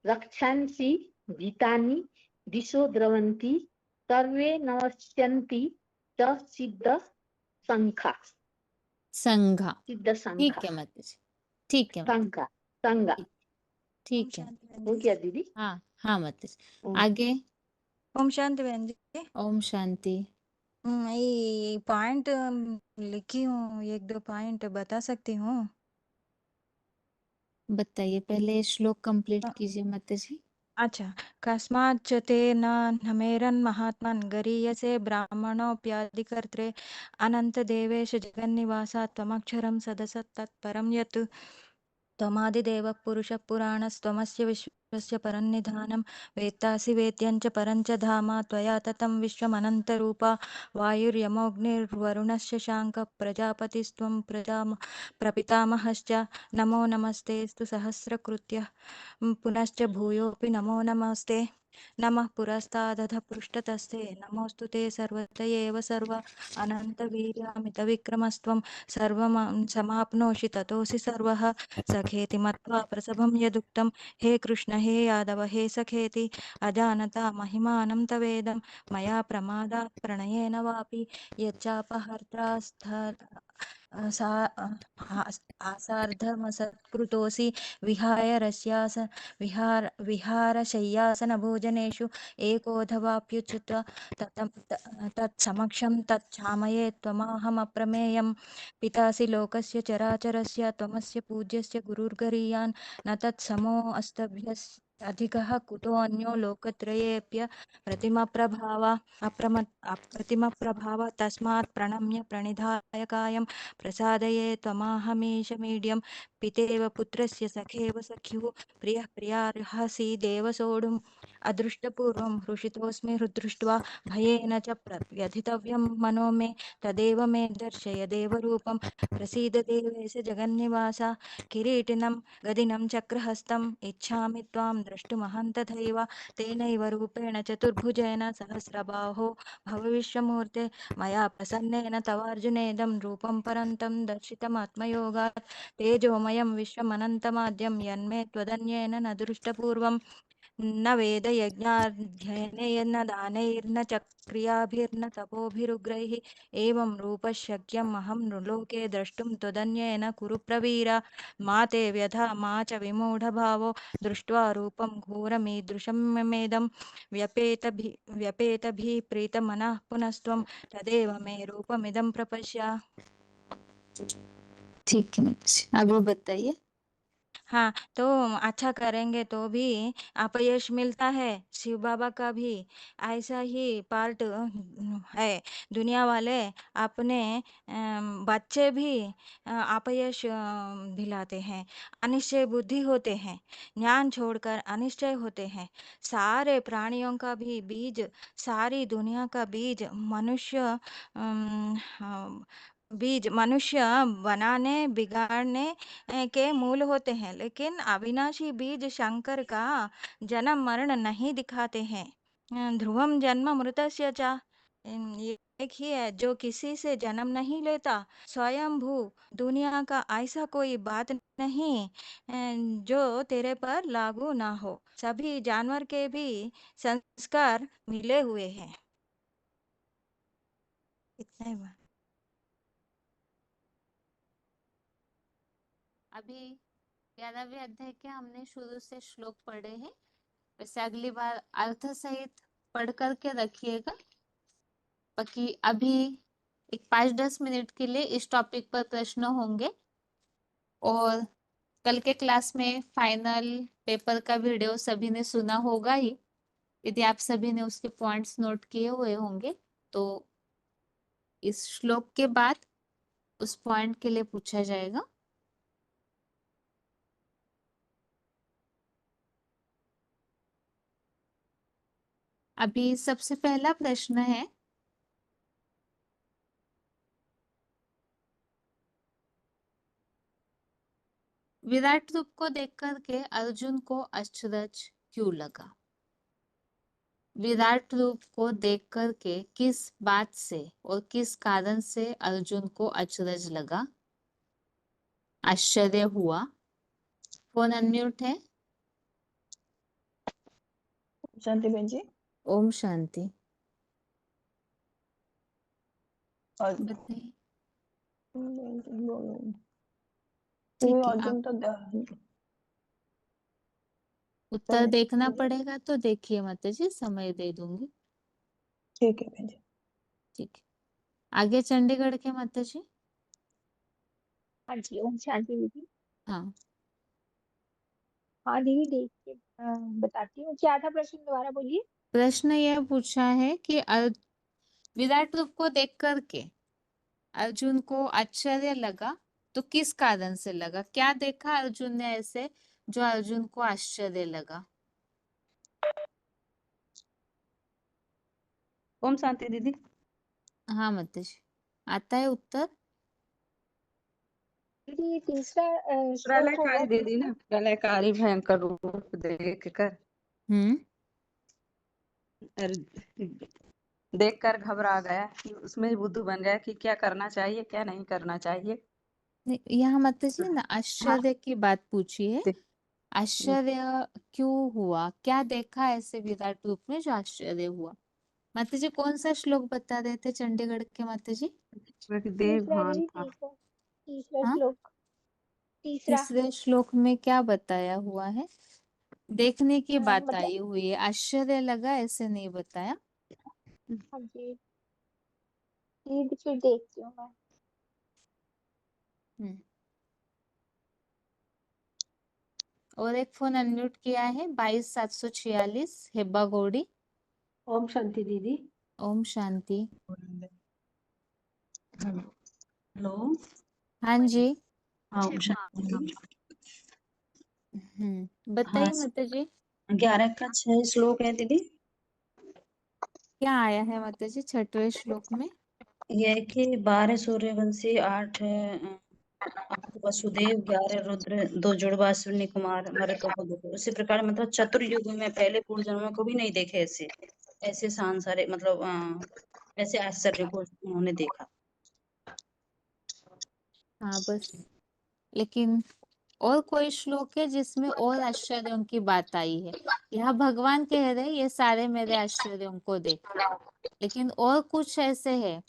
रक्षांसि भीतानि दिशो द्रवन्ति सर्वे नश्यन्ति च सिद्ध संघा। ठीक है माता जी, ठीक है माता संघा। ठीक है। हो गया दीदी? हाँ हाँ माता जी। आगे। ओम शांति बहन जी। ओम शांति। ये पॉइंट लिखी हूँ, 1-2 पॉइंट बता सकती हूँ? बताइए, पहले श्लोक कंप्लीट कीजिए माता जी। अच्छा। कस्माच्च ते न नमेरन् महात्मन् गरीयसे ब्राह्मणोऽप्यादिकर्त्रे अनन्तदेवेश जगन्निवासा त्वमक्षरं सदसत् तत्परं यत् त्वमादिदेवः पुरुषः पुराणस्त्वमस्य विश्वस्य परन्निधानं वेत्तासि वेद्यं च परं च धाम त्वया ततं विश्वमनन्तरूपा वायुर्यमोऽग्निर्वरुणश्च शाङ्कः प्रजापतिस्त्वं प्रपितामहश्च नमो नमस्तेऽस्तु सहस्रकृत्यः पुनश्च भूयोऽपि नमो नमस्ते नमः पुरस्तादथ पृष्ठतस्ते नमोऽस्तु ते सर्वत एव सर्व अनन्तवीर्यामितविक्रमस्त्वं सर्वं समाप्नोषि ततोऽसि सर्वः सखेति मत्वा प्रसभं यदुक्तं हे कृष्ण हे यादव हे सखेति अजानता महिमानं तवेदं मया प्रमादात् प्रणयेन वापि यच्चापहर्त्रास्थ आसार्धमसत्कृतोऽसि विहाय रस्यास विहारशय्यासनभोजनेषु एकोऽथवाप्युच्युत तत्समक्षं तच्छामये त्वमाहमप्रमेयं पितासि लोकस्य चराचरस्य त्वमस्य पूज्यस्य गुरुर्गरीयान् न तत्समोऽस्तभ्यस् अधिकः कुतोऽन्यो लोकत्रयेऽप्य अप्रतिमप्रभाव तस्मात् प्रणम्य प्रणिधाय कायं प्रसादये त्वमाहमीशमीड्यं पितेव पुत्रस्य सखेव सख्युः प्रियः प्रियार्हसि देव सोढुम् अदृष्टपूर्वं हृषितोऽस्मि हृद्दृष्ट्वा भयेन च व्यथितव्यं मनो मे तदेव मे दर्शय देवरूपं प्रसीद देवेश जगन्निवास किरीटिनं गदिनं चक्रहस्तम् इच्छामि त्वां द्रष्टुमहं तथैव तेनैव रूपेण चतुर्भुजेन सहस्रबाहो भव विश्वमूर्ते मया प्रसन्नेन तवार्जुनेदं रूपं परन्तं दर्शितमात्मयोगात् तेजोमयं विश्वमनन्तमाद्यं यन्मे त्वदन्येन न दृष्टपूर्वं न वेदयज्ञाध्ययनेन दानैर्न च क्रियाभिर्न तपोभिरुग्रैः एवं रूपशक्यम् अहं नृलोके द्रष्टुं त्वदन्येन कुरु प्रवीर मा ते व्यथा मा च विमूढभावो दृष्ट्वा रूपं घोरमीदृशं मेदं व्यपेतभिः प्रीतमनः पुनस्त्वं तदेव मे रूपमिदं प्रपश्य। ठीक है, आगे बताइए। हाँ, तो अच्छा करेंगे तो भी अपयश मिलता है। शिव बाबा का भी ऐसा ही पार्ट है। दुनिया वाले अपने बच्चे भी अपयश दिलाते हैं। अनिश्चय बुद्धि होते हैं, ज्ञान छोड़कर अनिश्चय होते हैं। सारे प्राणियों का भी बीज, सारी दुनिया का बीज मनुष्य बनाने बिगाड़ने के मूल होते हैं, लेकिन अविनाशी बीज शंकर का जन्म मरण नहीं दिखाते हैं। ध्रुवम जन्म मृतस्य च, ये एक ही है जो किसी से जन्म नहीं लेता। स्वयंभू दुनिया का ऐसा कोई बात नहीं जो तेरे पर लागू ना हो। सभी जानवर के भी संस्कार मिले हुए हैं। इतना ही बात। अभी 11वें अध्याय के हमने शुरू से श्लोक पढ़े हैं, वैसे अगली बार अर्थ सहित पढ़ करके रखिएगा। बाकी अभी एक 5-10 मिनट के लिए इस टॉपिक पर प्रश्न होंगे और कल के क्लास में फाइनल पेपर का वीडियो सभी ने सुना होगा ही। यदि आप सभी ने उसके पॉइंट्स नोट किए हुए होंगे तो इस श्लोक के बाद उस पॉइंट के लिए पूछा जाएगा। अभी सबसे पहला प्रश्न है, विराट रूप को देख करके अर्जुन को अचरज क्यों लगा? विराट रूप को देख करके किस बात से और किस कारण से अर्जुन को अचरज लगा, आश्चर्य हुआ? फोन अनम्यूट है। शांति बहन जी। ओम शांति। और बताइए। तो ठीक है, अर्जुन आप तो उत्तर देखना पड़ेगा तो देखिए माता जी, समय दे दूंगी। ठीक है बहन जी। ठीक है, आगे चंडीगढ़ के माता जी। हाँ जी, ओम शांति दीदी। हाँ, हाँ दीदी, देख के बताती हूँ। क्या था प्रश्न, दोबारा बोलिए। प्रश्न यह पूछा है कि विराट रूप को देख करके अर्जुन को आश्चर्य लगा तो किस कारण से लगा, क्या देखा अर्जुन ने ऐसे जो अर्जुन को आश्चर्य लगा? ओम शांति दीदी। हाँ माताजी, आता है उत्तर? दीदी तीसरा श्लोक होगा प्रलयकारी दीदी ना, प्रलयकारी भयंकर रूप देख कर देखकर घबरा गया कि उसमें बुद्धू बन गया कि क्या करना चाहिए क्या नहीं करना चाहिए। नहीं, यहाँ माताजी ना आश्चर्य की बात पूछी है। आश्चर्य क्यों हुआ, क्या देखा ऐसे विराट रूप में जो आश्चर्य हुआ? माताजी कौन सा श्लोक बता रहे थे चंडीगढ़ के माताजी? देव भान था। तीसरा हाँ, श्लोक, तीसरा तीसरे श्लोक में क्या बताया हुआ है? देखने की बात मतलब आई हुई है, आश्चर्य लगा ऐसे नहीं बताया। हाँ जी, दीदी फिर देखती हूँ मैं। हम्म। और एक फोन अनम्यूट किया है 22,746 हेब्बा गौड़ी। ओम शांति दीदी। ओम शांति। हेलो। हाँ जी। हाँ ओम शांति। हाँ बताइए माताजी। 11 का 6 श्लोक है दीदी। क्या आया है माताजी 6वें श्लोक में? यह है कि 12 सूर्यवंशी, 8 वसुदेव, 11 रुद्र, 2 जुड़वा अश्विनी कुमार मरतों को देखो। उसी प्रकार मतलब चतुर्युग में पहले पूर्व जन्मों को भी नहीं देखे ऐसे सांसारिक मतलब ऐसे आश्चर्य को उन्होंने देखा। हाँ बस, लेकिन और कोई श्लोक है जिसमें और आश्चर्यों की बात आई है? यहाँ भगवान कह रहे ये सारे मेरे आश्चर्यों को देखा, लेकिन और कुछ ऐसे है?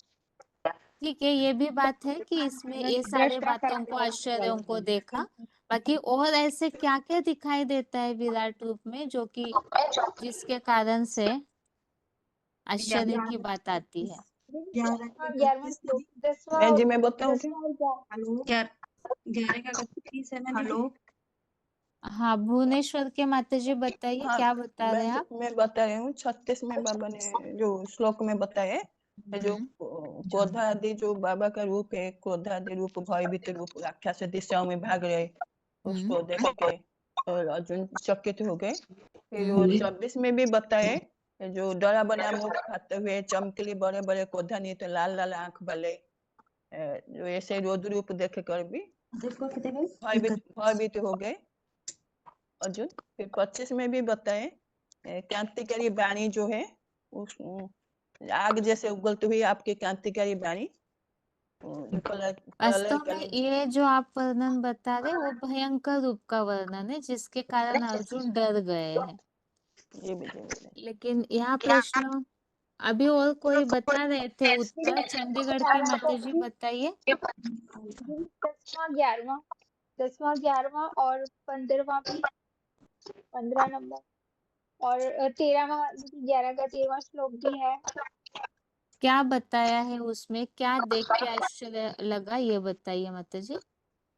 ठीक है, ये भी बात है कि इसमें ये सारे बातों को आश्चर्यों को देखा, बाकी और ऐसे क्या क्या दिखाई देता है विराट रूप में जो कि जिसके कारण से आश्चर्य की बात आती है? 11वां श्लोक, 10वां बहन जी मैं बताऊं क्या? 10वां और 11 का 30 है ना दीदी? हाँ भुवनेश्वर के माताजी बताइए, हाँ क्या बता रहे हैं बहन आप? जी मैं बता रही हूँ 36 में बाबा ने जो श्लोक में बताए जो क्रोधादि जो बाबा का रूप है, क्रोधादि रूप भयभीत रूप राक्षस दिशाओं में भाग रहे उसको देख के और अर्जुन चकित हो गए। फिर वो 24 में भी बताए जो डरा बना मुख खाते हुए चमकीले बड़े बड़े क्रोधान्वित लाल लाल आंख वाले जो ऐसे रौद्र रूप देख कर भी भयभीत हो गए अर्जुन। फिर 25 में भी बताए क्रांतिकारी वाणी जो है उस आग जैसे उगलती हुई आपकी क्रांतिकारी वाणी जो वास्तव में ये जो आप वर्णन बता रहे वो भयंकर रूप का वर्णन है जिसके कारण अर्जुन डर गए हैं। लेकिन यहाँ प्रश्न अभी और कोई बता रहे थे उत्तर, चंडीगढ़ की माताजी बताइए। 10वां 11वां 10वां 11वां और 15वां भी, 15 नंबर और 13वां 11 का 13वां श्लोक भी है। क्या बताया है उसमें, क्या देख के आश्चर्य लगा ये बताइए माताजी।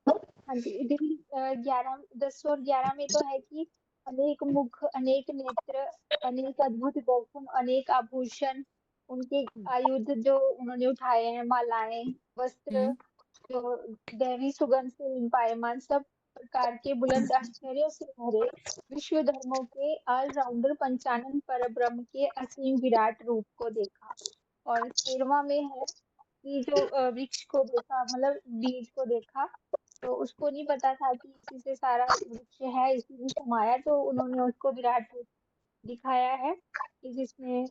हाँ जी दीदी 11 10 और 11 में तो है कि अनेक मुख, अनेक नेत्र, अनेक अद्भुत दर्शन, अनेक आभूषण, उनके आयुध जो उन्होंने उठाए हैं, मालाएं, वस्त्र, जो दैवी सुगंध से पायमान, सब प्रकार के बुलंद आश्चर्य से भरे विश्व धर्मों के ऑलराउंडर पंचानन परब्रह्म के असीम विराट रूप को देखा। और 13वां में है कि जो वृक्ष को देखा, मतलब बीज को देखा, तो उसको नहीं पता था कि इसी से सारा वृक्ष है, इसी में समाया, तो उन्होंने उसको विराट रूप दिखाया है कि जिसमें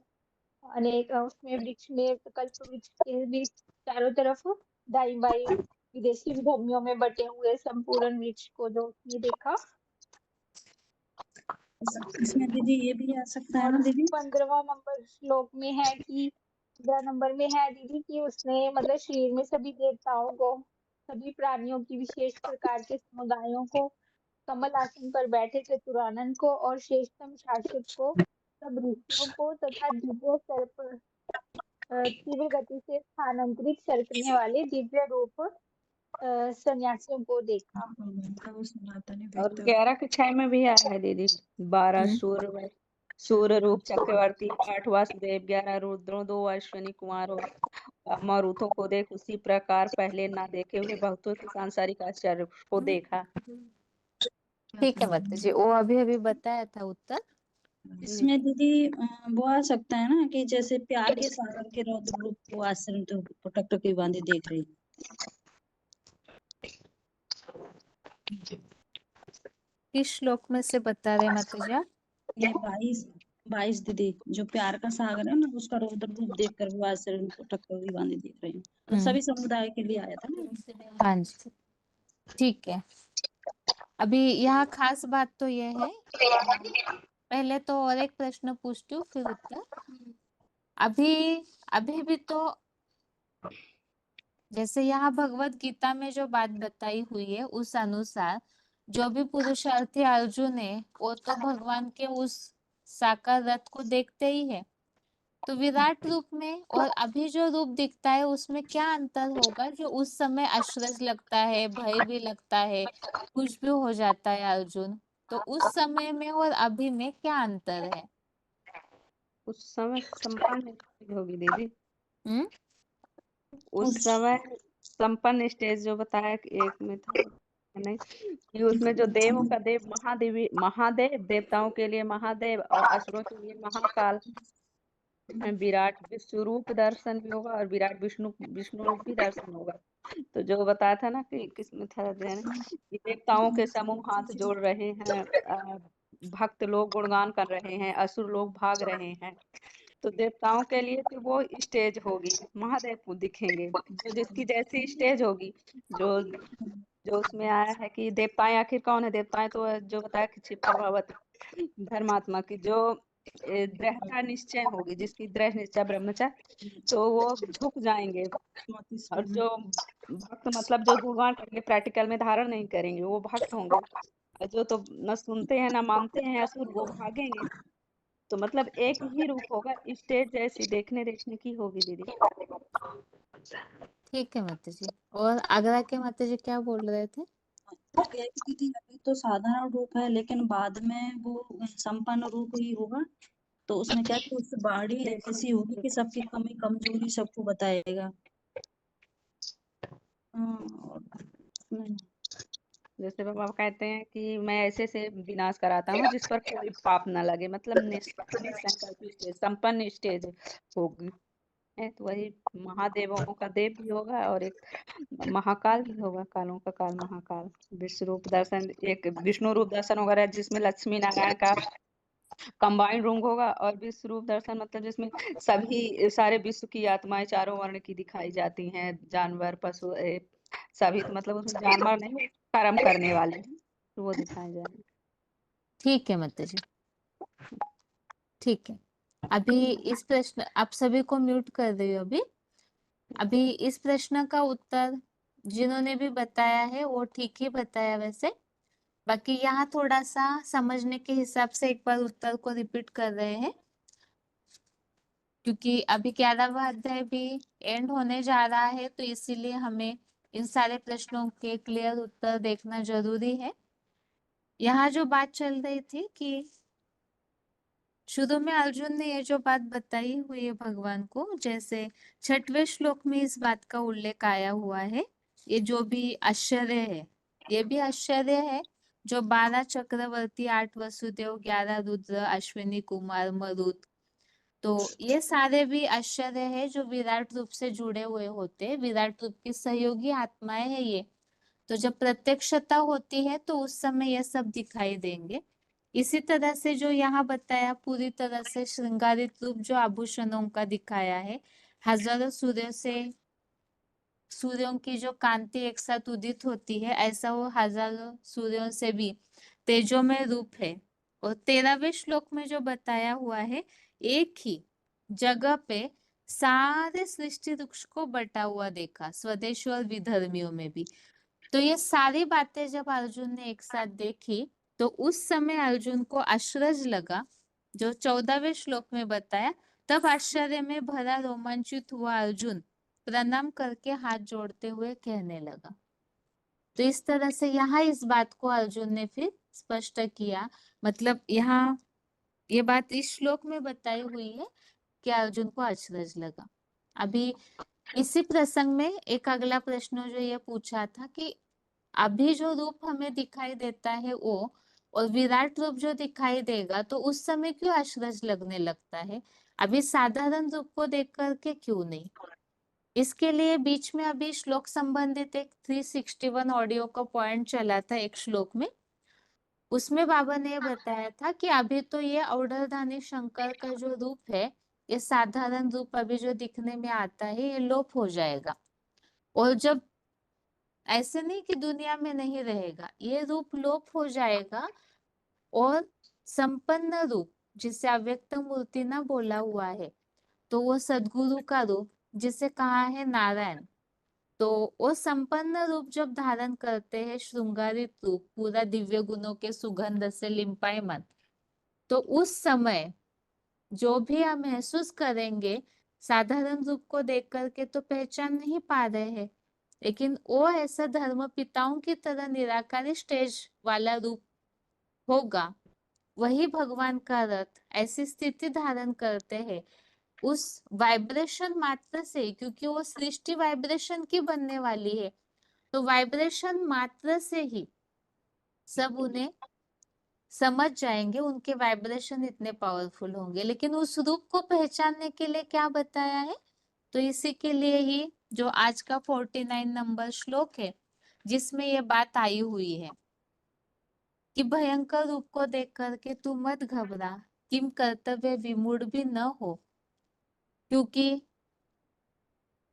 अनेक उसमें वृक्ष में कल्प वृक्ष के भी चारों तरफ दाई बाई विदेशी धर्मियों में बटे हुए संपूर्ण वृक्ष को जो उसने देखा। इसमें दीदी ये भी आ सकता है ना दीदी? 15वां नंबर श्लोक में है कि 15 नंबर में है दीदी कि उसने मतलब शरीर में सभी देवताओं को, सभी प्राणियों की विशेष प्रकार के समुदायों को, कमल आसन पर बैठे चतुरानन को और श्रेष्ठतम शासक को, सब ऋषियों को तथा दिव्य सर्प तीव्र गति से स्थानांतरित सरकने वाले दिव्य रूप सन्यासियों को देखा। और 11 के 6 में भी आया है दीदी 12 सूर्य रूप चक्रवर्ती, 8 वासुदेव, 11 रुद्रों, 2 अश्विनी कुमारों मरुथों को देख उसी प्रकार पहले ना देखे हुए बहुतों से सांसारिक आश्चर्य को देखा। ठीक है माता जी, वो अभी अभी बताया था उत्तर। इसमें दीदी वो आ सकता है ना कि जैसे प्यार के सागर के रौद्र रूप को आश्रम तो टकटकी बांधी देख रही। किस श्लोक में से बता रहे माता जी आप? ये 22 दीदी, जो प्यार का सागर है ना उसका रौद्र रूप देखकर वो आश्रम को टकटकी बांधी देख रही है। तो सभी समुदाय के लिए आया था ना। हाँ जी, ठीक है। अभी यहाँ खास बात तो ये है, पहले तो और एक प्रश्न पूछती हूँ फिर उत्तर। अभी भी तो जैसे यहाँ भगवत गीता में जो बात बताई हुई है उस अनुसार जो भी पुरुषार्थी अर्जुन है वो तो भगवान के उस साकार रथ को देखते ही है। तो विराट रूप में और अभी जो रूप दिखता है उसमें क्या अंतर होगा? जो उस समय अश्रज लगता है, भय भी लगता है, खुश भी हो जाता है अर्जुन, तो उस समय में और अभी में क्या अंतर है? उस समय संपन्न स्टेज होगी दीदी। हम्म, उस समय संपन्न स्टेज जो बताया कि एक में था नहीं कि उसमें जो देवों का देव महादेवी महादेव, देवताओं के लिए महादेव और असुरों के लिए महाकाल, विराट विश्व रूप दर्शन भी होगा और विराट विष्णु विष्णु रूप भी दर्शन होगा। तो जो बताया था ना कि किसमें था कि देवताओं के समूह हाथ जोड़ रहे हैं, भक्त लोग गुणगान कर रहे हैं, असुर लोग भाग रहे हैं। तो देवताओं के लिए तो वो स्टेज होगी, महादेव को दिखेंगे, जो जिसकी जैसी स्टेज होगी। जो जो उसमें आया है कि देवताएं आखिर कौन है? देवताएं तो जो बताया कि क्षिप्रा भगवत धर्मात्मा की जो दृढ़ता निश्चय होगी, जिसकी दृढ़ निश्चय ब्रह्मचर्य, तो वो झुक जाएंगे। और जो भक्त मतलब जो गुणगान करेंगे, प्रैक्टिकल में धारण नहीं करेंगे, वो भक्त होंगे। और जो तो न सुनते हैं न मानते हैं असुर, वो भागेंगे। तो मतलब एक ही रूप होगा, स्टेज जैसी देखने की होगी दीदी। ठीक है माता जी। और आगरा के माता जी क्या बोल रहे थे? दीदी अभी तो साधारण रूप है लेकिन बाद में वो संपन्न रूप ही होगा। तो उसमें क्या कि उससे बाड़ी ऐसी होगी कि सबकी कमी कमजोरी सबको बताएगा। जैसे बाबा कहते हैं कि मैं ऐसे से विनाश कराता हूँ जिस पर कोई पाप न लगे, मतलब निसंकल्प स्टेज, संपन्न स्टेज होगी। तो वही महादेवों का देव भी होगा और एक महाकाल भी होगा, कालों का काल महाकाल। विश्व रूप दर्शन, एक विष्णु रूप दर्शन होगा जिसमें लक्ष्मी नारायण का कंबाइंड रूप होगा, और विश्व रूप दर्शन मतलब जिसमें सभी सारे विश्व की आत्माएं चारों वर्ण की दिखाई जाती हैं, जानवर पशु सभी, तो मतलब उसमें जानवर नहीं, कर्म करने वाले, तो वो दिखाए जाएंगे। ठीक है माता जी, ठीक है। अभी इस प्रश्न, आप सभी को म्यूट कर रही हो अभी इस प्रश्न का उत्तर जिन्होंने भी बताया है वो ठीक ही बताया वैसे। बाकी यहाँ थोड़ा सा समझने के हिसाब से एक बार उत्तर को रिपीट कर रहे हैं, क्योंकि अभी 11वां अध्याय भी एंड होने जा रहा है, तो इसीलिए हमें इन सारे प्रश्नों के क्लियर उत्तर देखना जरूरी है। यहाँ जो बात चल रही थी कि शुरू में अर्जुन ने ये जो बात बताई हुई है भगवान को, जैसे 6वें श्लोक में इस बात का उल्लेख आया हुआ है, ये जो भी आश्चर्य है, ये भी आश्चर्य है। जो 12 चक्रवर्ती, 8 वसुदेव, 11 रुद्र, अश्विनी कुमार, मरुत, तो ये सारे भी आश्चर्य है जो विराट रूप से जुड़े हुए होते हैं, विराट रूप की सहयोगी आत्माएं है ये। तो जब प्रत्यक्षता होती है तो उस समय ये सब दिखाई देंगे। इसी तरह से जो यहाँ बताया, पूरी तरह से श्रृंगारित रूप जो आभूषणों का दिखाया है, हजारों सूर्यों की जो कांति एक साथ उदित होती है, ऐसा वो हजारों सूर्यों से भी तेजोमय रूप है। और 13वें श्लोक में जो बताया हुआ है, एक ही जगह पे सारे सृष्टि वृक्ष को बटा हुआ देखा, स्वदेश और विधर्मियों में भी। तो ये सारी बातें जब अर्जुन ने एक साथ देखी तो उस समय अर्जुन को आश्चर्य लगा, जो 14वें श्लोक में बताया। तब आश्चर्य में भरा रोमांचित हुआ अर्जुन प्रणाम करके हाथ जोड़ते हुए कहने लगा। तो इस तरह से यहाँ इस बात को अर्जुन ने फिर स्पष्ट किया, मतलब यहाँ ये बात इस श्लोक में बताई हुई है कि अर्जुन को आश्चर्य लगा। अभी इसी प्रसंग में एक अगला प्रश्न जो ये पूछा था कि अभी जो रूप हमें दिखाई देता है वो और विराट रूप जो दिखाई देगा तो उस समय क्यों अचरज लगने लगता है, अभी साधारण रूप को देख करके क्यों नहीं। इसके लिए बीच में अभी श्लोक संबंधित एक 361 ऑडियो का पॉइंट चला था एक श्लोक में, उसमें बाबा ने बताया था कि अभी तो ये औढ़धानी शंकर का जो रूप है, ये साधारण रूप अभी जो दिखने में आता है ये लोप हो जाएगा, और जब ऐसे नहीं कि दुनिया में नहीं रहेगा, ये रूप लोप हो जाएगा और संपन्न रूप जिसे अव्यक्त मूर्ति ना बोला हुआ है, तो वो सद्गुरु का रूप जिसे कहा है नारायण, तो वो संपन्न रूप जब धारण करते हैं, श्रृंगारित रूप पूरा दिव्य गुणों के सुगंध से लिंपायमान, तो उस समय जो भी हम महसूस करेंगे साधारण रूप को देख करके तो पहचान नहीं पा रहे हैं, लेकिन वो ऐसा धर्म पिताओं की तरह निराकारी स्टेज वाला रूप होगा, वही भगवान का रथ ऐसी स्थिति धारण करते हैं उस वाइब्रेशन मात्र से, क्योंकि वो सृष्टि वाइब्रेशन की बनने वाली है, तो वाइब्रेशन मात्र से ही सब उन्हें समझ जाएंगे, उनके वाइब्रेशन इतने पावरफुल होंगे। लेकिन उस रूप को पहचानने के लिए क्या बताया है, तो इसी के लिए ही जो आज का 49 नंबर श्लोक है जिसमें ये बात आई हुई है कि भयंकर रूप को देख करके तू मत घबरा, किम कर्तव्य विमूढ़ भी न हो, क्योंकि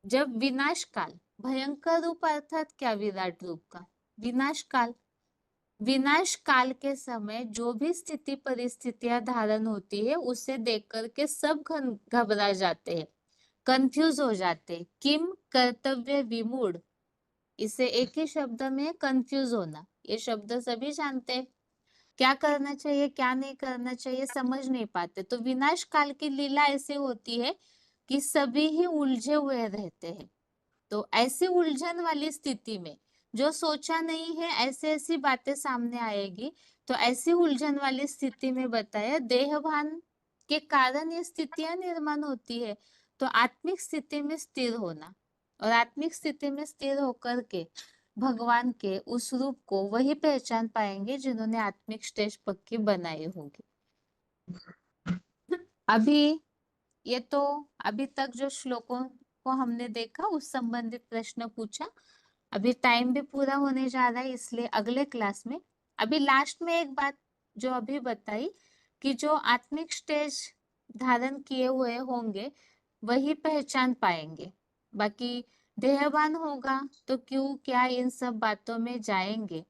जब विनाश काल, भयंकर रूप अर्थात क्या, विराट रूप का विनाश काल, विनाश काल के समय जो भी स्थिति परिस्थितियां धारण होती है उसे देख करके सब घबरा जाते हैं, कंफ्यूज हो जाते हैं। किम कर्तव्य विमूढ़, इसे एक ही शब्द में कंफ्यूज होना, ये शब्द सभी जानते हैं, क्या करना चाहिए क्या नहीं करना चाहिए समझ नहीं पाते। तो विनाश काल की लीला ऐसे होती है कि सभी ही उलझे हुए रहते हैं, तो ऐसी उलझन वाली स्थिति में जो सोचा नहीं है ऐसे ऐसी बातें सामने आएगी, तो ऐसी उलझन वाली स्थिति में बताया देहभान के कारण ये स्थितियां निर्माण होती है, तो आत्मिक स्थिति में स्थिर होना, और आत्मिक स्थिति में स्थिर होकर के भगवान के उस रूप को वही पहचान पाएंगे जिन्होंने आत्मिक स्टेज पक्की बनाई होगी। अभी ये तो अभी तक जो श्लोकों को हमने देखा उस संबंधित प्रश्न पूछा, अभी टाइम भी पूरा होने जा रहा है, इसलिए अगले क्लास में अभी लास्ट में एक बात जो अभी बताई कि जो आत्मिक स्टेज धारण किए हुए होंगे वही पहचान पाएंगे, बाकी देहवान होगा तो क्यों क्या इन सब बातों में जाएंगे।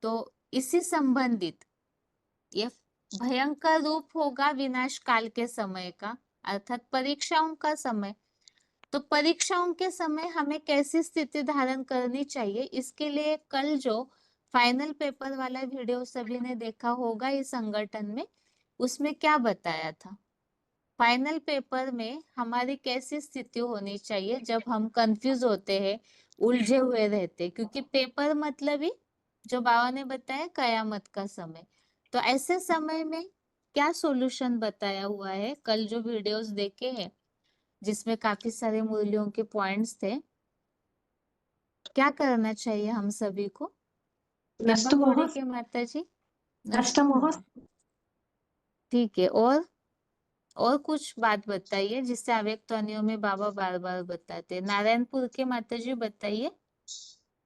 तो इसी संबंधित ये भयंकर रूप होगा विनाश काल के समय का, अर्थात परीक्षाओं का समय, तो परीक्षाओं के समय हमें कैसी स्थिति धारण करनी चाहिए, इसके लिए कल जो फाइनल पेपर वाला वीडियो सभी ने देखा होगा इस संगठन में, उसमें क्या बताया था, फाइनल पेपर में हमारी कैसी स्थिति होनी चाहिए जब हम कंफ्यूज होते हैं, उलझे हुए रहते, क्योंकि पेपर मतलब ही जो बाबा ने बताया कयामत का समय, तो ऐसे समय में क्या सॉल्यूशन बताया हुआ है, कल जो वीडियोस देखे हैं जिसमें काफी सारे मूल्यों के पॉइंट्स थे, क्या करना चाहिए हम सभी को। कृपा कोड़ी के माता जी, नष्टमोह, ठीक है, और कुछ बात बताइए जिससे अव्यक्त ध्वनियों में बाबा बार बार बताते हैं। नारायणपुर के माता जी बताइए।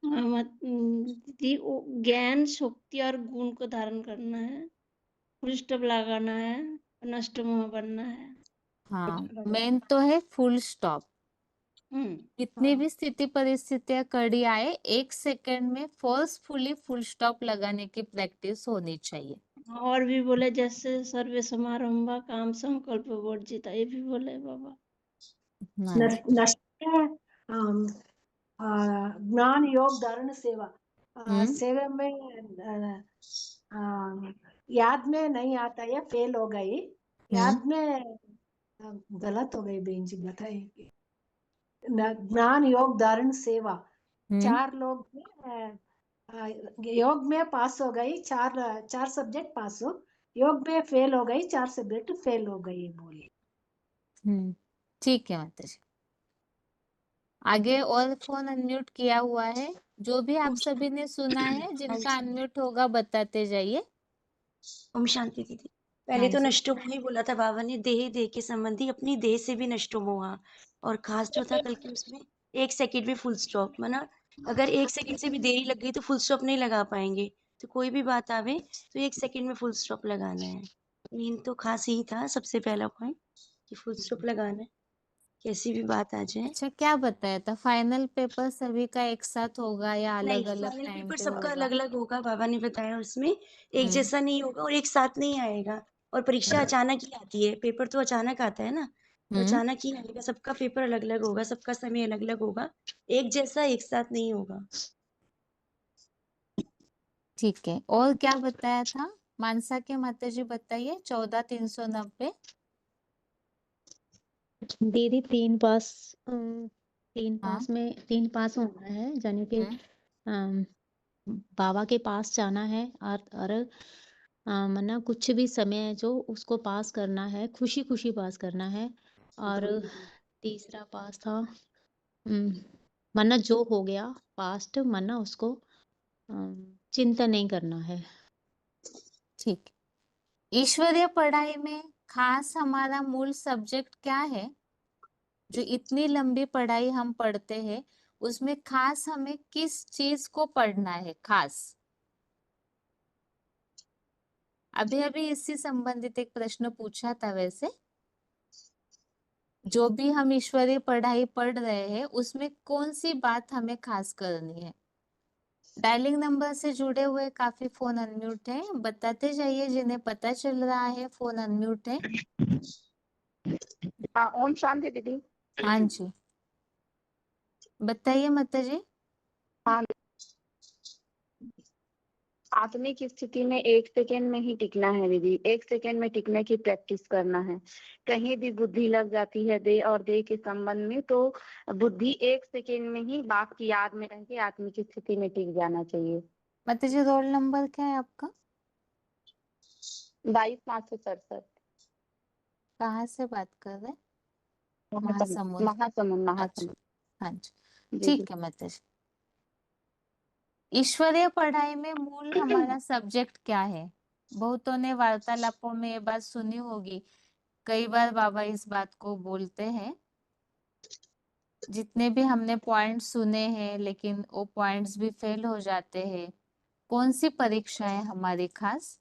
दीदी वो ज्ञान शक्ति और गुण को धारण करना है, फुल स्टॉप लगाना है, नष्ट मोह बनना है। हाँ, मेन तो है फुल स्टॉप, कितनी भी स्थिति परिस्थितियां कड़ी आए एक सेकंड में फोर्सफुली फुल स्टॉप लगाने की प्रैक्टिस होनी चाहिए। और भी बोले जैसे सर्वे समारंभ काम संकल्प वर्जिता, ये भी बोले बाबा। ज्ञान योग धारण सेवा, सेवा में याद में नहीं आता है, फेल हो गई, याद में गलत हो गई, बेंच बताइए। ज्ञान योग धारण सेवा, 4 लोग योग में पास हो गई, 4 सब्जेक्ट पास हो, योग में फेल हो गई, 4 सब्जेक्ट फेल हो गई बोली। ठीक है माता जी। आगे और फोन अनम्यूट किया हुआ है, जो भी आप सभी ने सुना है, जिनका अनम्यूट होगा बताते जाइए। ओम शांति दीदी। पहले हाँ तो जी। नष्टोमो ही बोला था बाबा ने, देह के संबंधी अपनी देह से भी नष्टोमो हुआ। और खास जो था कल के उसमें 1 सेकंड में फुल स्टॉप, माना अगर 1 सेकंड से भी देरी लग गई तो फुल स्टॉप नहीं लगा पाएंगे। तो कोई भी बात आवे तो 1 सेकंड में फुल स्टॉप लगाना है। मेन तो खास यही था सबसे पहला पॉइंट, कि फुल स्टॉप लगाना है, कैसी भी बात आ जाए। अच्छा, क्या बताया था? फाइनल पेपर सभी का एक साथ होगा या नहीं, अलग अलग फाइनल टाइम पेपर पे सबका होगा? अलग अलग होगा, बाबा ने बताया उसमें एक हम्म जैसा नहीं होगा और एक साथ नहीं आएगा। और परीक्षा अचानक ही आती है, पेपर तो अचानक आता है ना, तो हम्म अचानक ही आएगा। सबका पेपर अलग अलग होगा, सबका समय अलग अलग होगा, एक जैसा एक साथ नहीं होगा। ठीक है। और क्या बताया था? मानसा के माता जी बताइए। 14,390। दीदी 3 पास, 3 हाँ। पास में 3 पास होना है, यानी कि हम्म अम, बाबा के पास जाना है और मना कुछ भी समय है जो उसको पास करना है, खुशी खुशी पास करना है। और तीसरा पास था मना जो हो गया पास्ट, मना उसको चिंता नहीं करना है। ठीक। ईश्वरीय पढ़ाई में खास हमारा मूल सब्जेक्ट क्या है? जो इतनी लंबी पढ़ाई हम पढ़ते हैं, उसमें खास हमें किस चीज को पढ़ना है? खास अभी अभी इससे संबंधित एक प्रश्न पूछा था। वैसे जो भी हम ईश्वरीय पढ़ाई पढ़ रहे हैं, उसमें कौन सी बात हमें खास करनी है? डायलिंग नंबर से जुड़े हुए काफी फोन अनम्यूट है, बताते जाइए जिन्हें पता चल रहा है फोन अनम्यूट है। हाँ, ओम शांति दीदी। हाँ जी, बताइए माता जी। हाँ, आत्मिक स्थिति में 1 सेकेंड में ही टिकना है दीदी। 1 सेकेंड में टिकने की प्रैक्टिस करना है। कहीं भी बुद्धि लग जाती है देह और देह के संबंध में, तो बुद्धि 1 सेकेंड में ही बाप की याद में रह के आत्मिक स्थिति में टिक जाना चाहिए। माता जी, रोल नंबर क्या है आपका? 22,567। कहाँ से बात कर रहे हैं? महासमुंद महासमुंद। महासमुंद अच्छा, महासमुंद। हाँ जी, जी जी। ठीक है माता जी। ईश्वरीय पढ़ाई में मूल हमारा सब्जेक्ट क्या है? बहुतों ने वार्तालापों में ये बात सुनी होगी। कई बार बाबा इस बात को बोलते हैं। जितने भी हमने पॉइंट्स सुने हैं, लेकिन वो पॉइंट्स भी फेल हो जाते हैं। कौन सी परीक्षा है हमारी खास,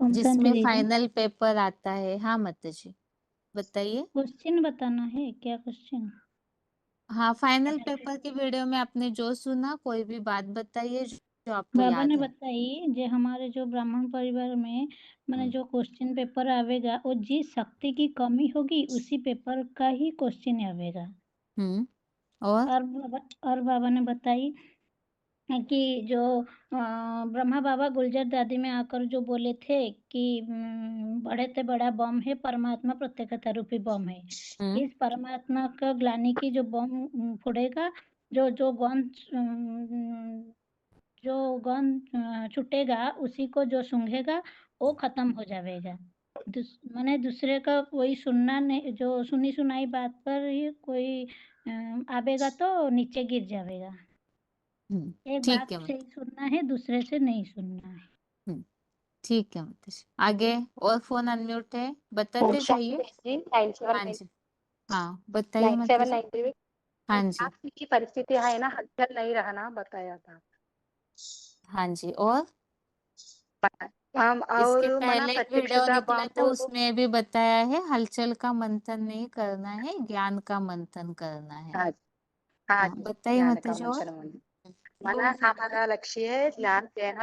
ओम शांति जिसमें दीदी। फाइनल पेपर आता है? हाँ माता जी, बताइए। क्वेश्चन बताना है क्या? क्वेश्चन हाँ, फाइनल पेपर की वीडियो में आपने जो सुना, कोई भी बात बताइए जो आपको बाबा ने याद है। बताई जो हमारे जो ब्राह्मण परिवार में मैंने जो क्वेश्चन पेपर आवेगा, वो जिस शक्ति की कमी होगी उसी पेपर का ही क्वेश्चन आवेगा। और और बाबा ने बताई कि जो ब्रह्मा बाबा गुलजार दादी में आकर जो बोले थे कि बड़े से बड़ा बम है परमात्मा, प्रत्येकता रूपी बम है। इस परमात्मा का ग्लानि की जो बम फोड़ेगा, जो जो गन छूटेगा, उसी को जो सूंघेगा वो खत्म हो जाएगा। माने दूसरे का कोई सुनना नहीं, जो सुनी सुनाई बात पर ही कोई आवेगा तो नीचे गिर जाएगा। एक बात ठीक है से ही सुनना है, दूसरे से नहीं सुनना है। ठीक है माता जी। आगे और फोन अनम्यूट है, ओम बताते शांति जाइए। दीदी। हाँ जी, हाँ बताइए माता जी। 9793। हाँ जी, आत्मिक की परिस्थिति है ना, हलचल नहीं रहना बताया था। हाँ जी। और इसके और मना पहले एक वीडियो प्रत्यक्षता निकला था, वो उसमें भी बताया है हलचल का मंथन नहीं करना है, ज्ञान का मंथन करना है। हाँ हाँ हाँ जी, बताइए ज्ञान माता का जी। और मंत्र मना हमारा लक्ष्य है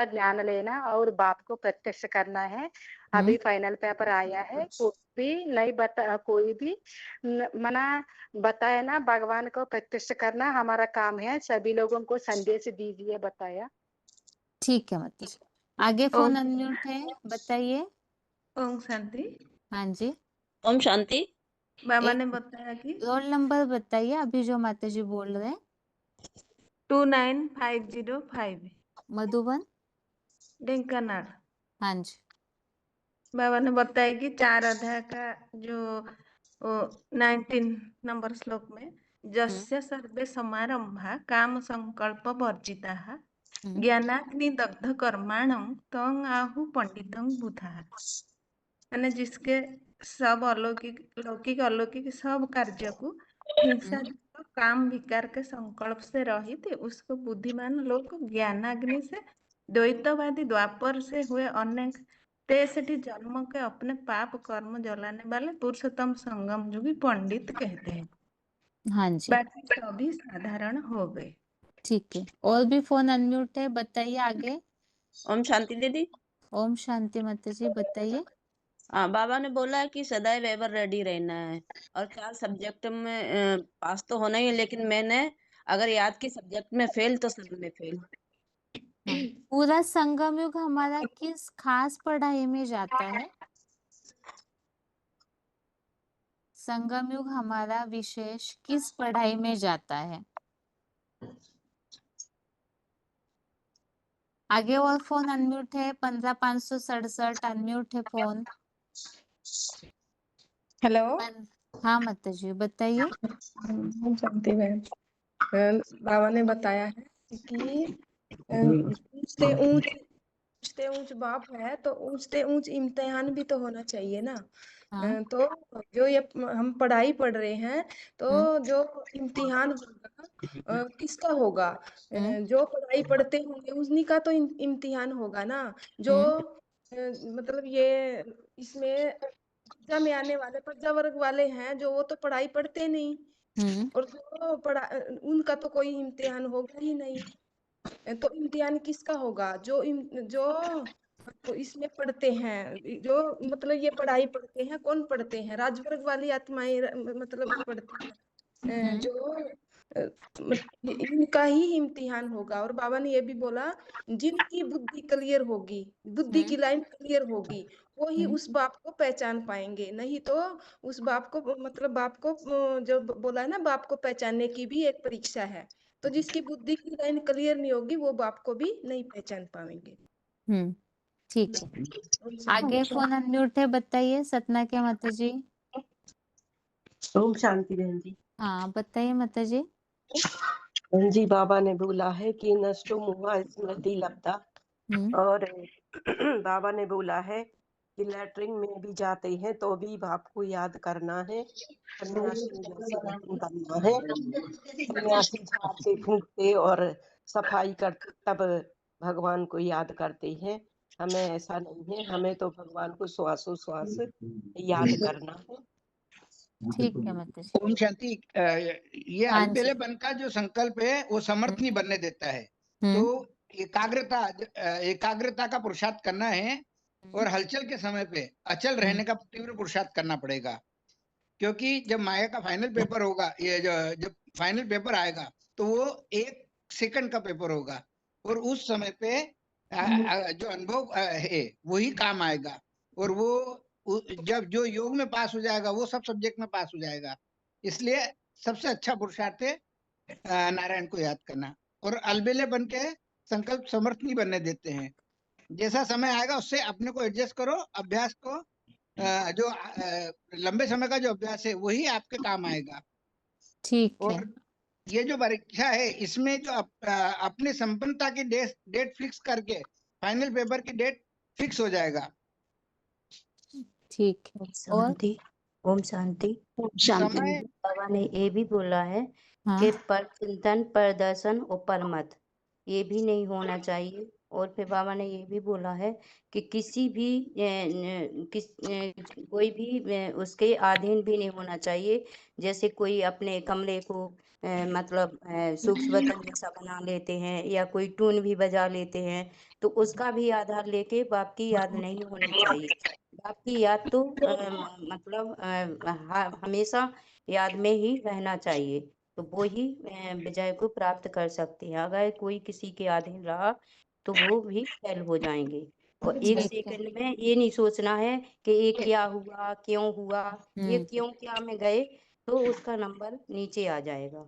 ज्ञान लेना और बाप को प्रत्यक्ष करना है। अभी फाइनल पेपर आया है, कोई भी मना बताया ना, भगवान को प्रत्यक्ष करना हमारा काम है। सभी लोगों को संदेश दीजिए बताया। ठीक है माता जी। आगे फोन ओम अनम्यूट है, बताइए। ओम शांति। हाँ जी, ओम शांति। बाबा एक ने बताया कि रोल नंबर बताइए अभी जो माता जी बोल रहे हैं। 29505 मधुबन। ढेंकानाल। हाँ जी। बाबा ने बताया कि 4 अध्याय का जो 19 नंबर श्लोक में जस्य सर्वे समारंभा काम संकल्प वर्जिताः ज्ञानाग्नि दग्ध कर्माणं तं आहु पंडितं बुधाः। यानी जिसके सब अलौकिक लौकिक अलौकिक सब कार्य को हिंसा काम विकार के संकल्प से रहित उसको बुद्धिमान लोग ज्ञानाग्नि से द्वैतवादी द्वापर से हुए अनेक तेसठी जन्म के अपने पाप कर्म जलाने वाले पुरुषोत्तम संगम जो भी पंडित कहते हैं। हाँ जी, बाकी सभी साधारण हो गए। ठीक है। और भी फोन अनम्यूट है, बताइए आगे। ओम शांति दीदी। ओम शांति माता जी, बताइए। हाँ, बाबा ने बोला है कि सदैव एवर रेडी रहना है और 4 सब्जेक्ट में पास तो होना ही है, लेकिन मैंने अगर याद की सब्जेक्ट में फेल तो सब में फेल। हाँ, पूरा संगम युग हमारा किस खास पढ़ाई में जाता है? संगम युग हमारा विशेष किस पढ़ाई में जाता है? आगे और फोन अनम्यूट है, 15,567 अनम्यूट है फोन। हेलो। हाँ माता जी, बताइए। शांति मैम, बाबा ने बताया है कि ऊंचते ऊंच बाप है तो ऊंचते ऊंच इम्तिहान भी तो होना चाहिए ना। हाँ। तो जो ये हम पढ़ाई पढ़ रहे हैं तो जो इम्तिहान होगा किसका होगा? जो पढ़ाई पढ़ते होंगे उन्हीं का तो इम्तिहान होगा ना। जो मतलब ये इसमें प्रजा में आने वाले प्रजा वर्ग वाले हैं जो वो तो पढ़ाई पढ़ते नहीं और जो उनका तो कोई इम्तिहान होगा ही नहीं। तो इम्तिहान किसका होगा? जो इसमें पढ़ते हैं, जो मतलब ये पढ़ाई पढ़ते हैं, कौन पढ़ते हैं? राजवर्ग वाली आत्माएं मतलब पढ़ती हैं। जो इनका ही इम्तिहान होगा। और बाबा ने ये भी बोला जिनकी बुद्धि क्लियर होगी, बुद्धि की लाइन क्लियर होगी, वो ही उस बाप को पहचान पाएंगे। नहीं तो उस बाप को मतलब बाप को जो बोला है ना, बाप को पहचानने की भी एक परीक्षा है। तो जिसकी बुद्धि की लाइन क्लियर नहीं होगी वो बाप को भी नहीं पहचान पाएंगे। ठीक है। आगे फोन अनम्यूट है, बताइए सतना के माता जी। ओम शांति बहन जी। हाँ बताइए माता जी। बहन जी, बाबा ने बोला है कि नष्टो मुहा स्मृति लब्धा। और बाबा ने बोला है कि लैट्रिन में भी जाते हैं तो भी बाप को याद करना है। सन्यासी जैसे नहीं बनना है। सन्यासी झाड़ से फूंकते और सफाई करते तब भगवान को याद करते हैं। हमें ऐसा नहीं है, हमें तो भगवान को श्वासों श्वास याद करना है। ठीक है माता जी। ओम शांति। ये हाँ जी। अलबेलेपन का जो संकल्प है वो समर्थ नहीं बनने देता है। तो एकाग्रता का पुरुषार्थ करना है और हलचल के समय पे अचल रहने का तीव्र पुरुषार्थ करना पड़ेगा। क्योंकि जब माया का फाइनल पेपर होगा, ये जब फाइनल पेपर आएगा तो वो 1 सेकंड का पेपर होगा और उस समय पे जो अनुभव है वही काम आएगा। और वो जब जो योग में पास हो जाएगा वो सब सब्जेक्ट में पास हो जाएगा। इसलिए सबसे अच्छा पुरुषार्थ है नारायण को याद करना। और अलबेले बन के संकल्प समर्थ नहीं बनने देते हैं। जैसा समय आएगा उससे अपने को एडजस्ट करो। अभ्यास को जो लंबे समय का जो अभ्यास है वही आपके काम आएगा। ठीक है। और ये जो परीक्षा है इसमें जो अपनी संपन्नता की डेट फिक्स करके फाइनल पेपर की डेट फिक्स हो जाएगा। ठीक है। शांति। ओम शांति। समय बाबा ने ये भी बोला है कि पर चिंतन, प्रदर्शन और परमत ये भी नहीं होना चाहिए। और फिर बाबा ने ये भी बोला है कि किसी भी कोई भी उसके अधीन भी नहीं होना चाहिए। जैसे कोई अपने कमरे को मतलब सूक्ष्म बर्तन जैसा बना लेते हैं या कोई टून भी बजा लेते हैं, तो उसका भी आधार लेके बाप की याद नहीं होनी चाहिए। बाप की याद तो मतलब हमेशा याद में ही रहना चाहिए। तो वो ही विजय को प्राप्त कर सकते हैं। अगर कोई किसी के अधीन रहा तो वो भी फेल हो जाएंगे। और 1 सेकंड में ये नहीं सोचना है कि ये क्या हुआ, क्यों हुआ। ये क्यों क्या में गए तो उसका नंबर नीचे आ जाएगा।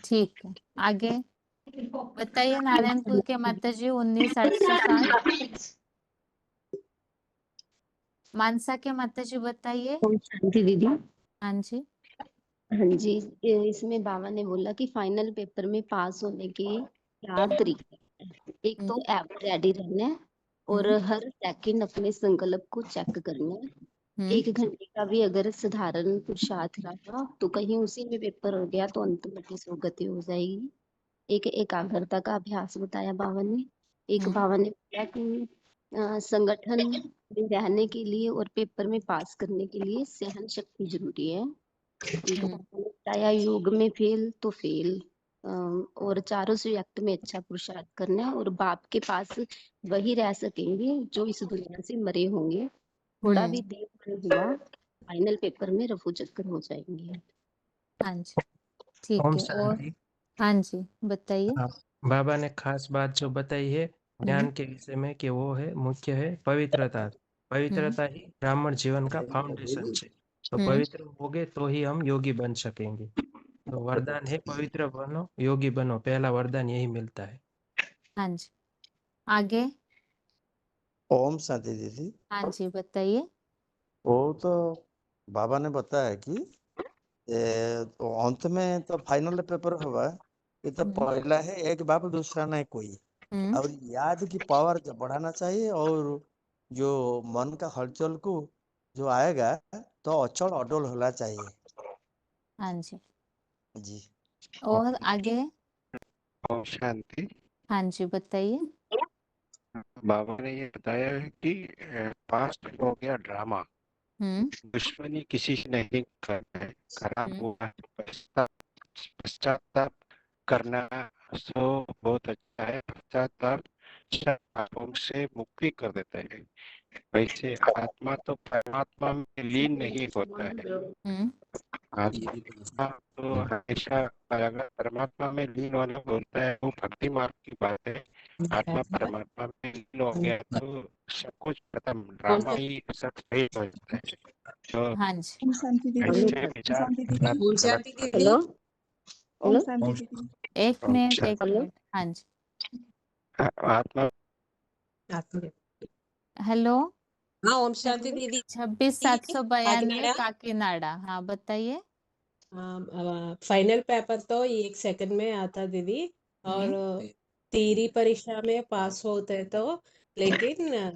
ठीक है। आगे बताइए नारायणपुर के माता जी 19,860। मानसा के माता जी बताइए। शांति दीदी। हाँ जी। हाँ जी, इसमें बाबा ने बोला कि फाइनल पेपर में पास होने के 4 तरीके हैं। एक तो रेडी रहना है और हर सेकंड अपने संकल्प को चेक करना है। 1 घंटे का भी अगर साधारण पुरुषार्थ रहा तो कहीं उसी में पेपर हो गया तो अंत में किस्मत हो जाएगी। एक एकाग्रता का अभ्यास बताया बाबा ने। एक बाबा ने बोला कि संगठन में रहने के लिए और पेपर में पास करने के लिए सहन शक्ति जरूरी है। एक बाबा ने बताया योग में फेल तो फेल, और चारों सब्जेक्ट में अच्छा पुरुषार्थ करना है और बाप के पास वही रह सकेंगे जो इस दुनिया से मरे होंगे। थोड़ा भी देर हुआ फाइनल पेपर में रफू चक्कर हो जाएंगे। हाँ जी, ठीक ओम है। और शांति। हाँ जी, बताइए। हाँ, बाबा ने खास बात जो बताई है ज्ञान के विषय में कि वो है मुख्य है पवित्रता। पवित्रता ही ब्राह्मण जीवन का फाउंडेशन है। तो पवित्र होगे तो ही हम योगी बन सकेंगे। तो वरदान है पवित्र बनो योगी बनो, पहला वरदान यही मिलता है। हाँ जी, आगे। ओम शांति दीदी। हाँ जी, बताइए। वो तो बाबा ने बताया कि तो अंत में तो फाइनल पेपर होगा, ये तो पहला है एक बाप दूसरा नहीं कोई। और याद की पावर जब बढ़ाना चाहिए और जो मन का हलचल को जो आएगा तो अचल अडोल होना चाहिए। हाँ जी, जी। और आगे। ओम शांति। हाँ जी, बताइए। बाबा ने ये बताया है कि पास्ट हो गया ड्रामा, दुश्मनी किसी से नहीं करना है, खराब हुआ है, पश्चाताप करना सो बहुत अच्छा है। पश्चाताप सब पापों से मुक्ति कर देता है। वैसे आत्मा तो परमात्मा में लीन नहीं होता है। आत्मा तो हमेशा अगर परमात्मा में लीन होना बोलता है वो भक्ति मार्ग की बात है। आत्मा परमात्मा में लीन हो गया तो सब कुछ खत्म, ड्रामा ही सब सही हो जाता है। तो हाँ जी, ओम शांति दीदी। ऐसे विचार करना ओम शांति गलत दीदी। हेलो ओम शांति दीदी। एक मिनट। हाँ जी, आत्मा। हेलो। हाँ ओम शांति दीदी। 26,792 काकीनाडा। हाँ, बताइए। फाइनल पेपर तो 1 सेकंड में आता दीदी, और थियरी परीक्षा में पास होते तो, लेकिन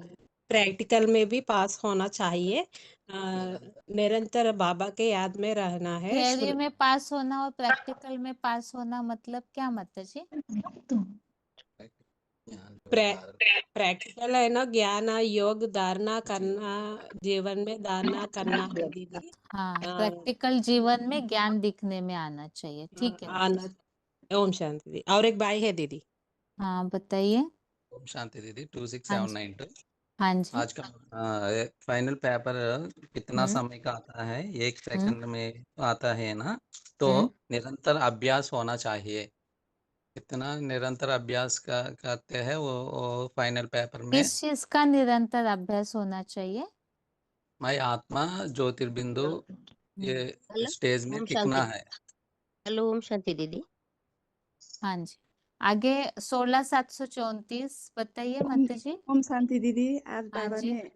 प्रैक्टिकल में भी पास होना चाहिए। निरंतर बाबा के याद में रहना है। थियरी में पास होना और प्रैक्टिकल में पास होना मतलब क्या मतलब जी? प्रैक्टिकल है ना, ज्ञान योग धारणा करना, जीवन में धारणा करना है दीदी। हाँ, प्रैक्टिकल जीवन में ज्ञान दिखने में आना चाहिए। ठीक है। आना। ओम शांति दीदी। और एक भाई है दीदी। हाँ, बताइए। ओम शांति दीदी। हाँ जी, 26792। हाँ जी। आज का फाइनल पेपर कितना समय का आता है? 1 सेकंड में आता है ना, तो निरंतर अभ्यास होना चाहिए। कितना निरंतर अभ्यास करते हैं वो फाइनल पेपर में? किस चीज का निरंतर अभ्यास होना चाहिए? मैं आत्मा ज्योतिर्बिंदु ये हेलो स्टेज में ओम टिकना शांति। है। हेलो ओम शांति दीदी। हाँ जी, आगे 16,734 बताइए माता जी। ओम शांति दीदी। आज हाँ बाबा जी। ने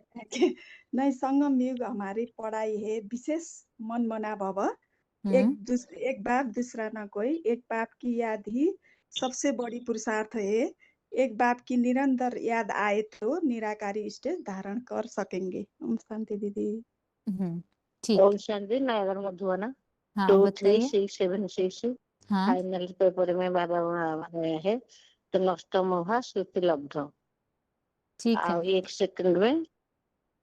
नहीं, संगम युग हमारी पढ़ाई है विशेष मन मना भव। एक बाप दूसरा ना कोई, एक बाप की याद ही सबसे बड़ी पुरुषार्थ है। एक बाप की निरंतर याद आए तो निराकारी स्टेज धारण कर सकेंगे। ओम शांति दीदी। ठीक। ओम शांति। नगर मधुबना हाँ, 236766 हाँ, फाइनल पेपर में बाबा आया है तो नष्ट मोहा श्रुति लब्ध। ठीक है। 1 सेकंड में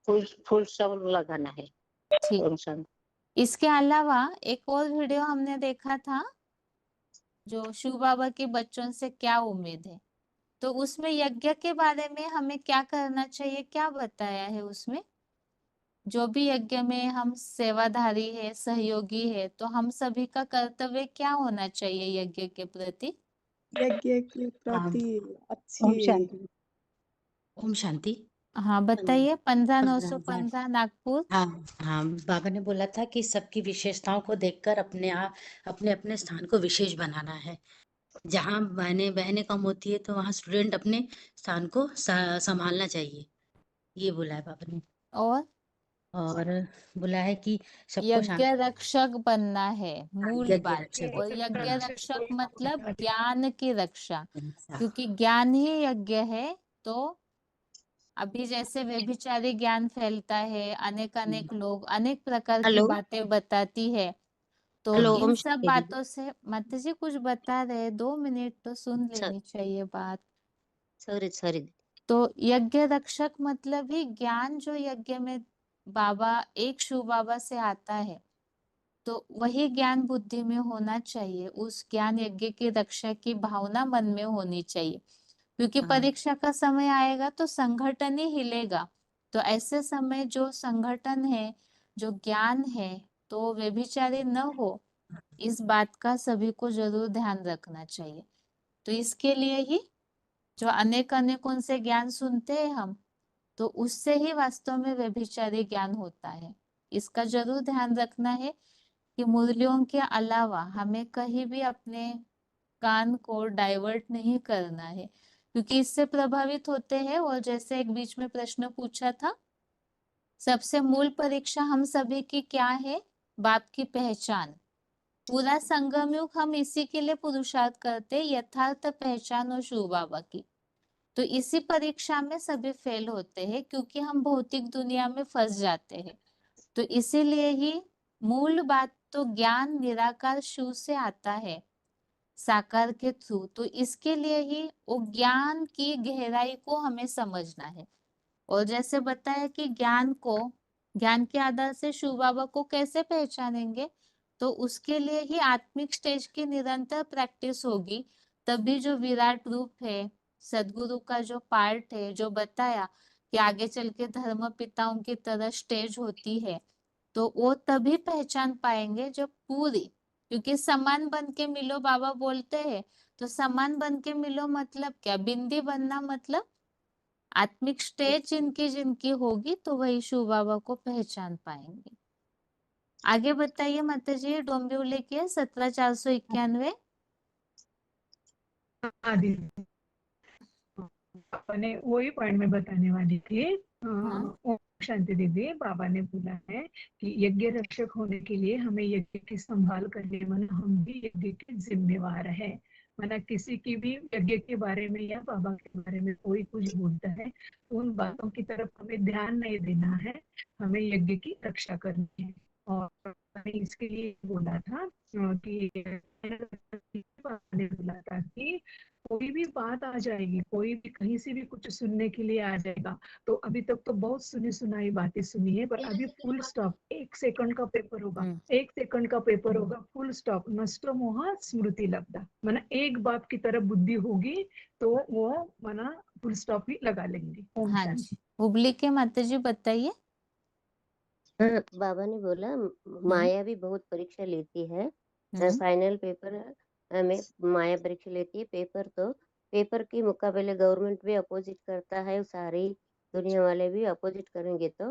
फुल सब लगाना है। ठीक। ओम शांति। इसके अलावा एक और वीडियो हमने देखा था जो शिव बाबा के बच्चों से क्या उम्मीद है, तो उसमें यज्ञ के बारे में हमें क्या करना चाहिए, क्या बताया है उसमें? जो भी यज्ञ में हम सेवाधारी है, सहयोगी है, तो हम सभी का कर्तव्य क्या होना चाहिए यज्ञ के प्रति? यज्ञ के प्रति ओम अच्छी। शांति। ओम शांति। हाँ, बताइए। 15,915 नागपुर। हाँ हाँ, बाबा ने बोला था कि सबकी विशेषताओं को देखकर अपने आप अपने अपने स्थान को विशेष बनाना है। जहाँ बहनें बहनें कम होती है तो वहाँ स्टूडेंट अपने स्थान को संभालना चाहिए, ये बोला है बाबा ने। और और बोला है कि सबको यज्ञ रक्षक बनना है मूल यज्ञ बात। रक्षक और यज्ञ रक्षक मतलब ज्ञान की रक्षा, अच्छा। क्योंकि ज्ञान ही यज्ञ है। तो अभी जैसे व्यभिचारी ज्ञान फैलता है, अनेक लोग अनेक प्रकार की हेलो बातें बताती है, तो हेलो इन ओम सब शांति दीदी। बातों से माता जी कुछ बता रहे, 2 मिनट तो सुन लेनी चाहिए बात। Sorry sorry. तो यज्ञ रक्षक मतलब ही ज्ञान जो यज्ञ में बाबा एक शिव बाबा से आता है, तो वही ज्ञान बुद्धि में होना चाहिए। उस ज्ञान यज्ञ की रक्षा की भावना मन में होनी चाहिए, क्योंकि हाँ परीक्षा का समय आएगा तो संगठन ही हिलेगा। तो ऐसे समय जो संगठन है, जो ज्ञान है, तो व्यभिचारी न हो, इस बात का सभी को जरूर ध्यान रखना चाहिए। तो इसके लिए ही जो अनेक उनसे ज्ञान सुनते हैं हम, तो उससे ही वास्तव में व्यभिचारी ज्ञान होता है। इसका जरूर ध्यान रखना है कि मुरलियों के अलावा हमें कहीं भी अपने कान को डाइवर्ट नहीं करना है, क्योंकि इससे प्रभावित होते हैं। और जैसे एक बीच में प्रश्न पूछा था, सबसे मूल परीक्षा हम सभी की क्या है? बाप की पहचान। पूरा संगम युग हम इसी के लिए पुरुषार्थ करते, यथार्थ पहचान और शिव बाबा की। तो इसी परीक्षा में सभी फेल होते हैं, क्योंकि हम भौतिक दुनिया में फंस जाते हैं। तो इसीलिए ही मूल बात तो ज्ञान निराकार शिव से आता है, साकार के थ्रू। तो इसके लिए ही वो ज्ञान की गहराई को हमें समझना है। और जैसे बताया कि ज्ञान के आधार से शिव बाबा को कैसे पहचानेंगे, तो उसके लिए ही आत्मिक स्टेज की निरंतर प्रैक्टिस होगी। तभी जो विराट रूप है, सदगुरु का जो पार्ट है, जो बताया कि आगे चल के धर्म पिताओं की तरह स्टेज होती है, तो वो तभी पहचान पाएंगे जब पूरी, क्योंकि समान बन के मिलो बाबा बोलते हैं। तो समान बन के मिलो मतलब क्या? बिंदी बनना मतलब आत्मिक स्टेज जिनकी जिनकी होगी, तो वही शिव बाबा को पहचान पाएंगे। आगे बताइए माता जी। डोंबिवली के 17,491। हाँ दीदी, मैंने वही पॉइंट में बताने वाली थी। ओम शांति दीदी, बाबा ने बोला है कि यज्ञ रक्षक होने के लिए हमें यज्ञ की संभाल करने, माना हम भी यज्ञ के जिम्मेवार है। माना किसी की भी यज्ञ के बारे में या बाबा के बारे में कोई कुछ बोलता है, तो उन बातों की तरफ हमें ध्यान नहीं देना है, हमें यज्ञ की रक्षा करनी है। और मैंने इसके लिए बोला था कि बाबा ने बोला था कि कोई भी बात आ जाएगी, कोई भी कहीं से भी कुछ सुनने के लिए आ जाएगा, तो अभी तक तो बहुत सुनी सुनाई बातें सुनी है, पर अभी फुल स्टॉप, 1 सेकंड का पेपर होगा, 1 सेकंड का पेपर होगा, फुल स्टॉप, नष्टो मोह स्मृति लब्धा। माना एक बाप की तरफ बुद्धि होगी तो वो माना फुल स्टॉप ही लगा लेंगे। ओम हाँ शांति। जी, हुबली के माता जी बताइए। हाँ, बाबा ने बोला माया भी बहुत परीक्षा लेती है। फाइनल पेपर में माया परीक्षा लेती है। पेपर के मुकाबले गवर्नमेंट भी अपोजिट करता है, सारी दुनिया वाले भी अपोजिट करेंगे तो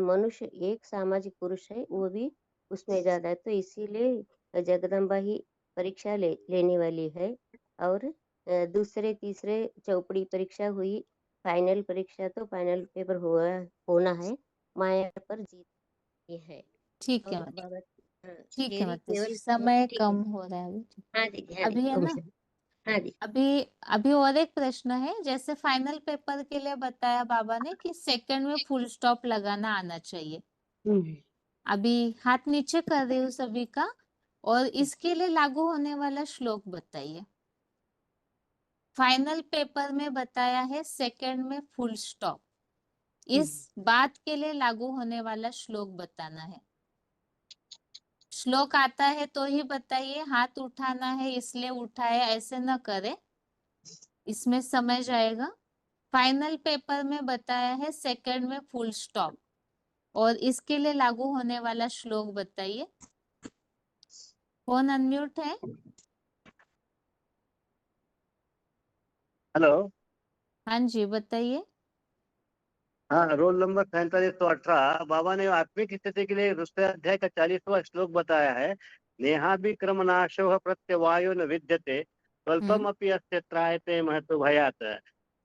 मनुष्य एक सामाजिक पुरुष है, वो भी उसमें ज्यादा है। तो इसीलिए जगदम्बा ही परीक्षा लेने वाली है। और दूसरे तीसरे चौपड़ी परीक्षा हुई, फाइनल परीक्षा तो फाइनल पेपर होना है। माया पर जीत ये है। ठीक है और माता, बाबा ठीक है तेरी माता जी, केवल समय ठीक है। कम हो रहा है अभी। हाँ जी, हाँ अभी जी, है ओम ना, शांति। हाँ जी। अभी और एक प्रश्न है। जैसे फाइनल पेपर के लिए बताया बाबा ने कि सेकंड में फुल स्टॉप लगाना आना चाहिए। अभी हाथ नीचे कर रही हूँ सभी का, और इसके लिए लागू होने वाला श्लोक बताइए। फाइनल पेपर में बताया है सेकंड में फुल स्टॉप, इस बात के लिए लागू होने वाला श्लोक बताना है। श्लोक आता है तो ही बताइए, हाथ उठाना है इसलिए उठाए ऐसे न करे, इसमें समय जाएगा। फाइनल पेपर में बताया है सेकंड में फुल स्टॉप, और इसके लिए लागू होने वाला श्लोक बताइए। फोन अनम्यूट है। हेलो। हाँ जी बताइए। हाँ, रोल नंबर 4718। बाबा ने आत्मिक स्थिति के लिए दूसरे अध्याय का 40वां श्लोक बताया है। नेहाभिक्रमनाशो प्रत्यवायो न विद्यते स्वल्पमपि अस्य त्रायते महतो भयात्।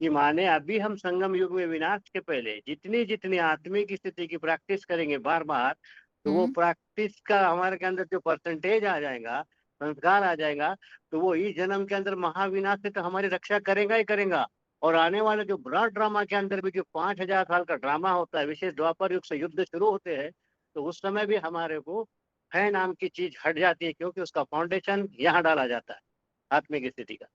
कि माने अभी हम संगम युग में विनाश के पहले जितनी जितनी आत्मिक स्थिति की प्रैक्टिस करेंगे बार बार, तो वो प्रैक्टिस का हमारे के अंदर जो परसेंटेज आ जाएगा, संस्कार आ जाएगा, तो वो इस जन्म के अंदर महाविनाश से तो हमारी रक्षा करेगा ही करेगा। और आने वाले जो ब्रॉड ड्रामा के अंदर भी जो 5000 साल का ड्रामा होता है, विशेष द्वापर युग से युद्ध शुरू होते हैं, तो उस समय भी हमारे को है नाम की चीज हट जाती है, क्योंकि उसका फाउंडेशन यहाँ डाला जाता है आत्मिक स्थिति का।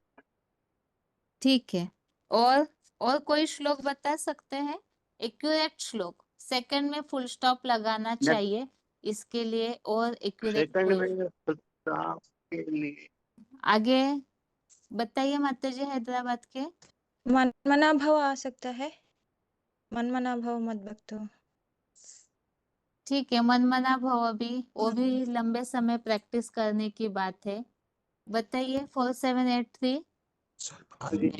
ठीक है। और कोई श्लोक बता सकते हैं? एक्यूरेट श्लोक, सेकंड में फुल स्टॉप लगाना चाहिए इसके लिए, और एक्यूरेट सेकंड में प्रस्ताव के लिए आगे बताइए माता जी हैदराबाद के। मनमना भाव आ सकता है, मनमना भाव मत भक्तो। ठीक है, मनमना भाव भी, वो भी लंबे समय प्रैक्टिस करने की बात है। बताइए 4783।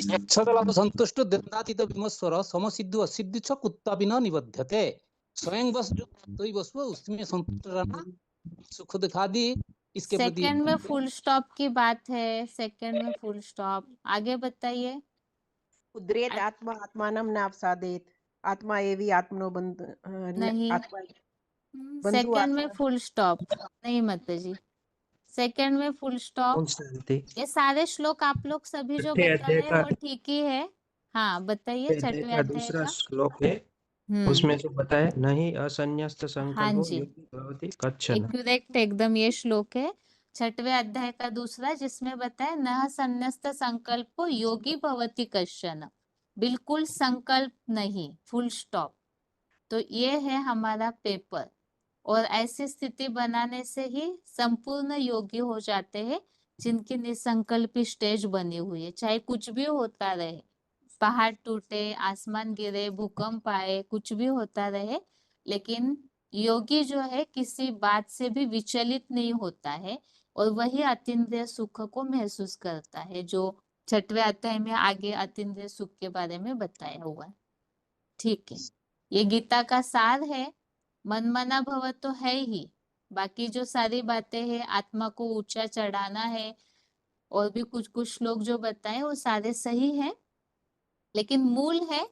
यक्षदलाभ संतुष्ट दत्तातीत विमस्वर समसिद्धि असिद्धि च कुत्तापि न निबध्यते। स्वयं बस जो वस्तु है उसमें संतुष्ट रहना, सुख दिखादि इसके प्रति। सेकंड में फुल स्टॉप की बात है, सेकंड में फुल स्टॉप। आगे बताइए। उद्रेत आत्मा आत्मानं नावसादेत, आत्मा एवि आत्मनो नहीं, आत्मा बंधु सेकंड में आत्मा। फुल स्टॉप नहीं माता जी, सेकंड में फुल स्टॉप। ये सारे श्लोक आप लोग सभी जो छठे बता रहे अध्याय हैं का वो ठीक ही है। हाँ बताइए, छठे छठवें अध्याय का अध्याय दूसरा का। श्लोक है, उसमें जो बताया नहीं असन्यस्त हाँ संकल्पो जी, योगी भवति कच्छन। एक्यूरेट एकदम ये श्लोक है, छठवें अध्याय का दूसरा, जिसमें बताया न संन्यस्त संकल्पो योगी भवति कश्चन, बिल्कुल संकल्प नहीं, फुल स्टॉप। तो ये है हमारा पेपर, और ऐसी स्थिति बनाने से ही संपूर्ण योगी हो जाते हैं, जिनकी निसंकल्पी स्टेज बनी हुई है। चाहे कुछ भी होता रहे, पहाड़ टूटे, आसमान गिरे, भूकंप आए, कुछ भी होता रहे, लेकिन योगी जो है किसी बात से भी विचलित नहीं होता है, और वही अतीन्द्रिय सुख को महसूस करता है, जो छठवें अध्याय में आगे अतीन्द्रिय सुख के बारे में बताया हुआ है। ठीक है, ये गीता का सार है। मनमना भव तो है ही, बाकी जो सारी बातें हैं, आत्मा को ऊंचा चढ़ाना है, और भी कुछ कुछ श्लोक जो बताए वो सारे सही हैं, लेकिन मूल है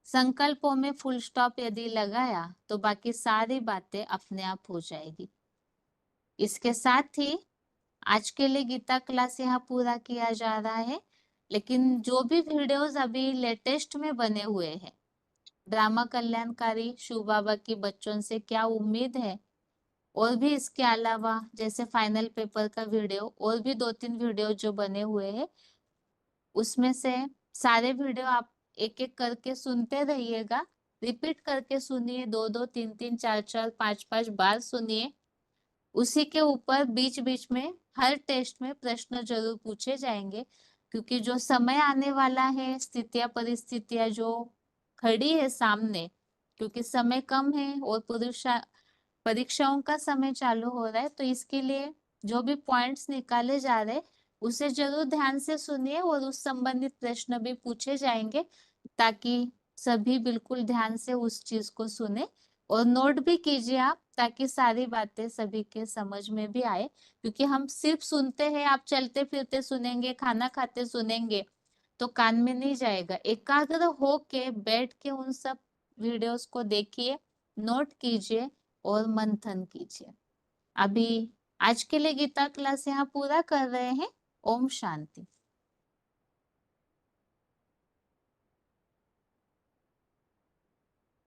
संकल्पों में फुल स्टॉप यदि लगाया तो बाकी सारी बातें अपने आप हो जाएगी। इसके साथ ही आज के लिए गीता क्लास यहाँ पूरा किया जा रहा है, लेकिन जो भी वीडियोस अभी लेटेस्ट में बने हुए हैं, ड्रामा कल्याणकारी शिव बाबा की बच्चों से क्या उम्मीद है, और भी इसके अलावा जैसे फाइनल पेपर का वीडियो, और भी 2-3 वीडियो जो बने हुए हैं, उसमें से सारे वीडियो आप एक एक करके सुनते रहिएगा, रिपीट करके सुनिए, 2-2, 3-3, 4-4, 5-5 बार सुनिए। उसी के ऊपर बीच बीच में हर टेस्ट में प्रश्न जरूर पूछे जाएंगे, क्योंकि जो समय आने वाला है, स्थितियां परिस्थितियां जो खड़ी है सामने, क्योंकि समय कम है और परीक्षाओं का समय चालू हो रहा है, तो इसके लिए जो भी पॉइंट्स निकाले जा रहे हैं उसे जरूर ध्यान से सुनिए, और उस संबंधित प्रश्न भी पूछे जाएंगे, ताकि सभी बिल्कुल ध्यान से उस चीज को सुने, और नोट भी कीजिए आप, ताकि सारी बातें सभी के समझ में भी आए। क्योंकि हम सिर्फ सुनते हैं, आप चलते फिरते सुनेंगे, खाना खाते सुनेंगे, तो कान में नहीं जाएगा। एकाग्र होके बैठ के उन सब वीडियोस को देखिए, नोट कीजिए और मंथन कीजिए। अभी आज के लिए गीता क्लास यहाँ पूरा कर रहे हैं। ओम शांति।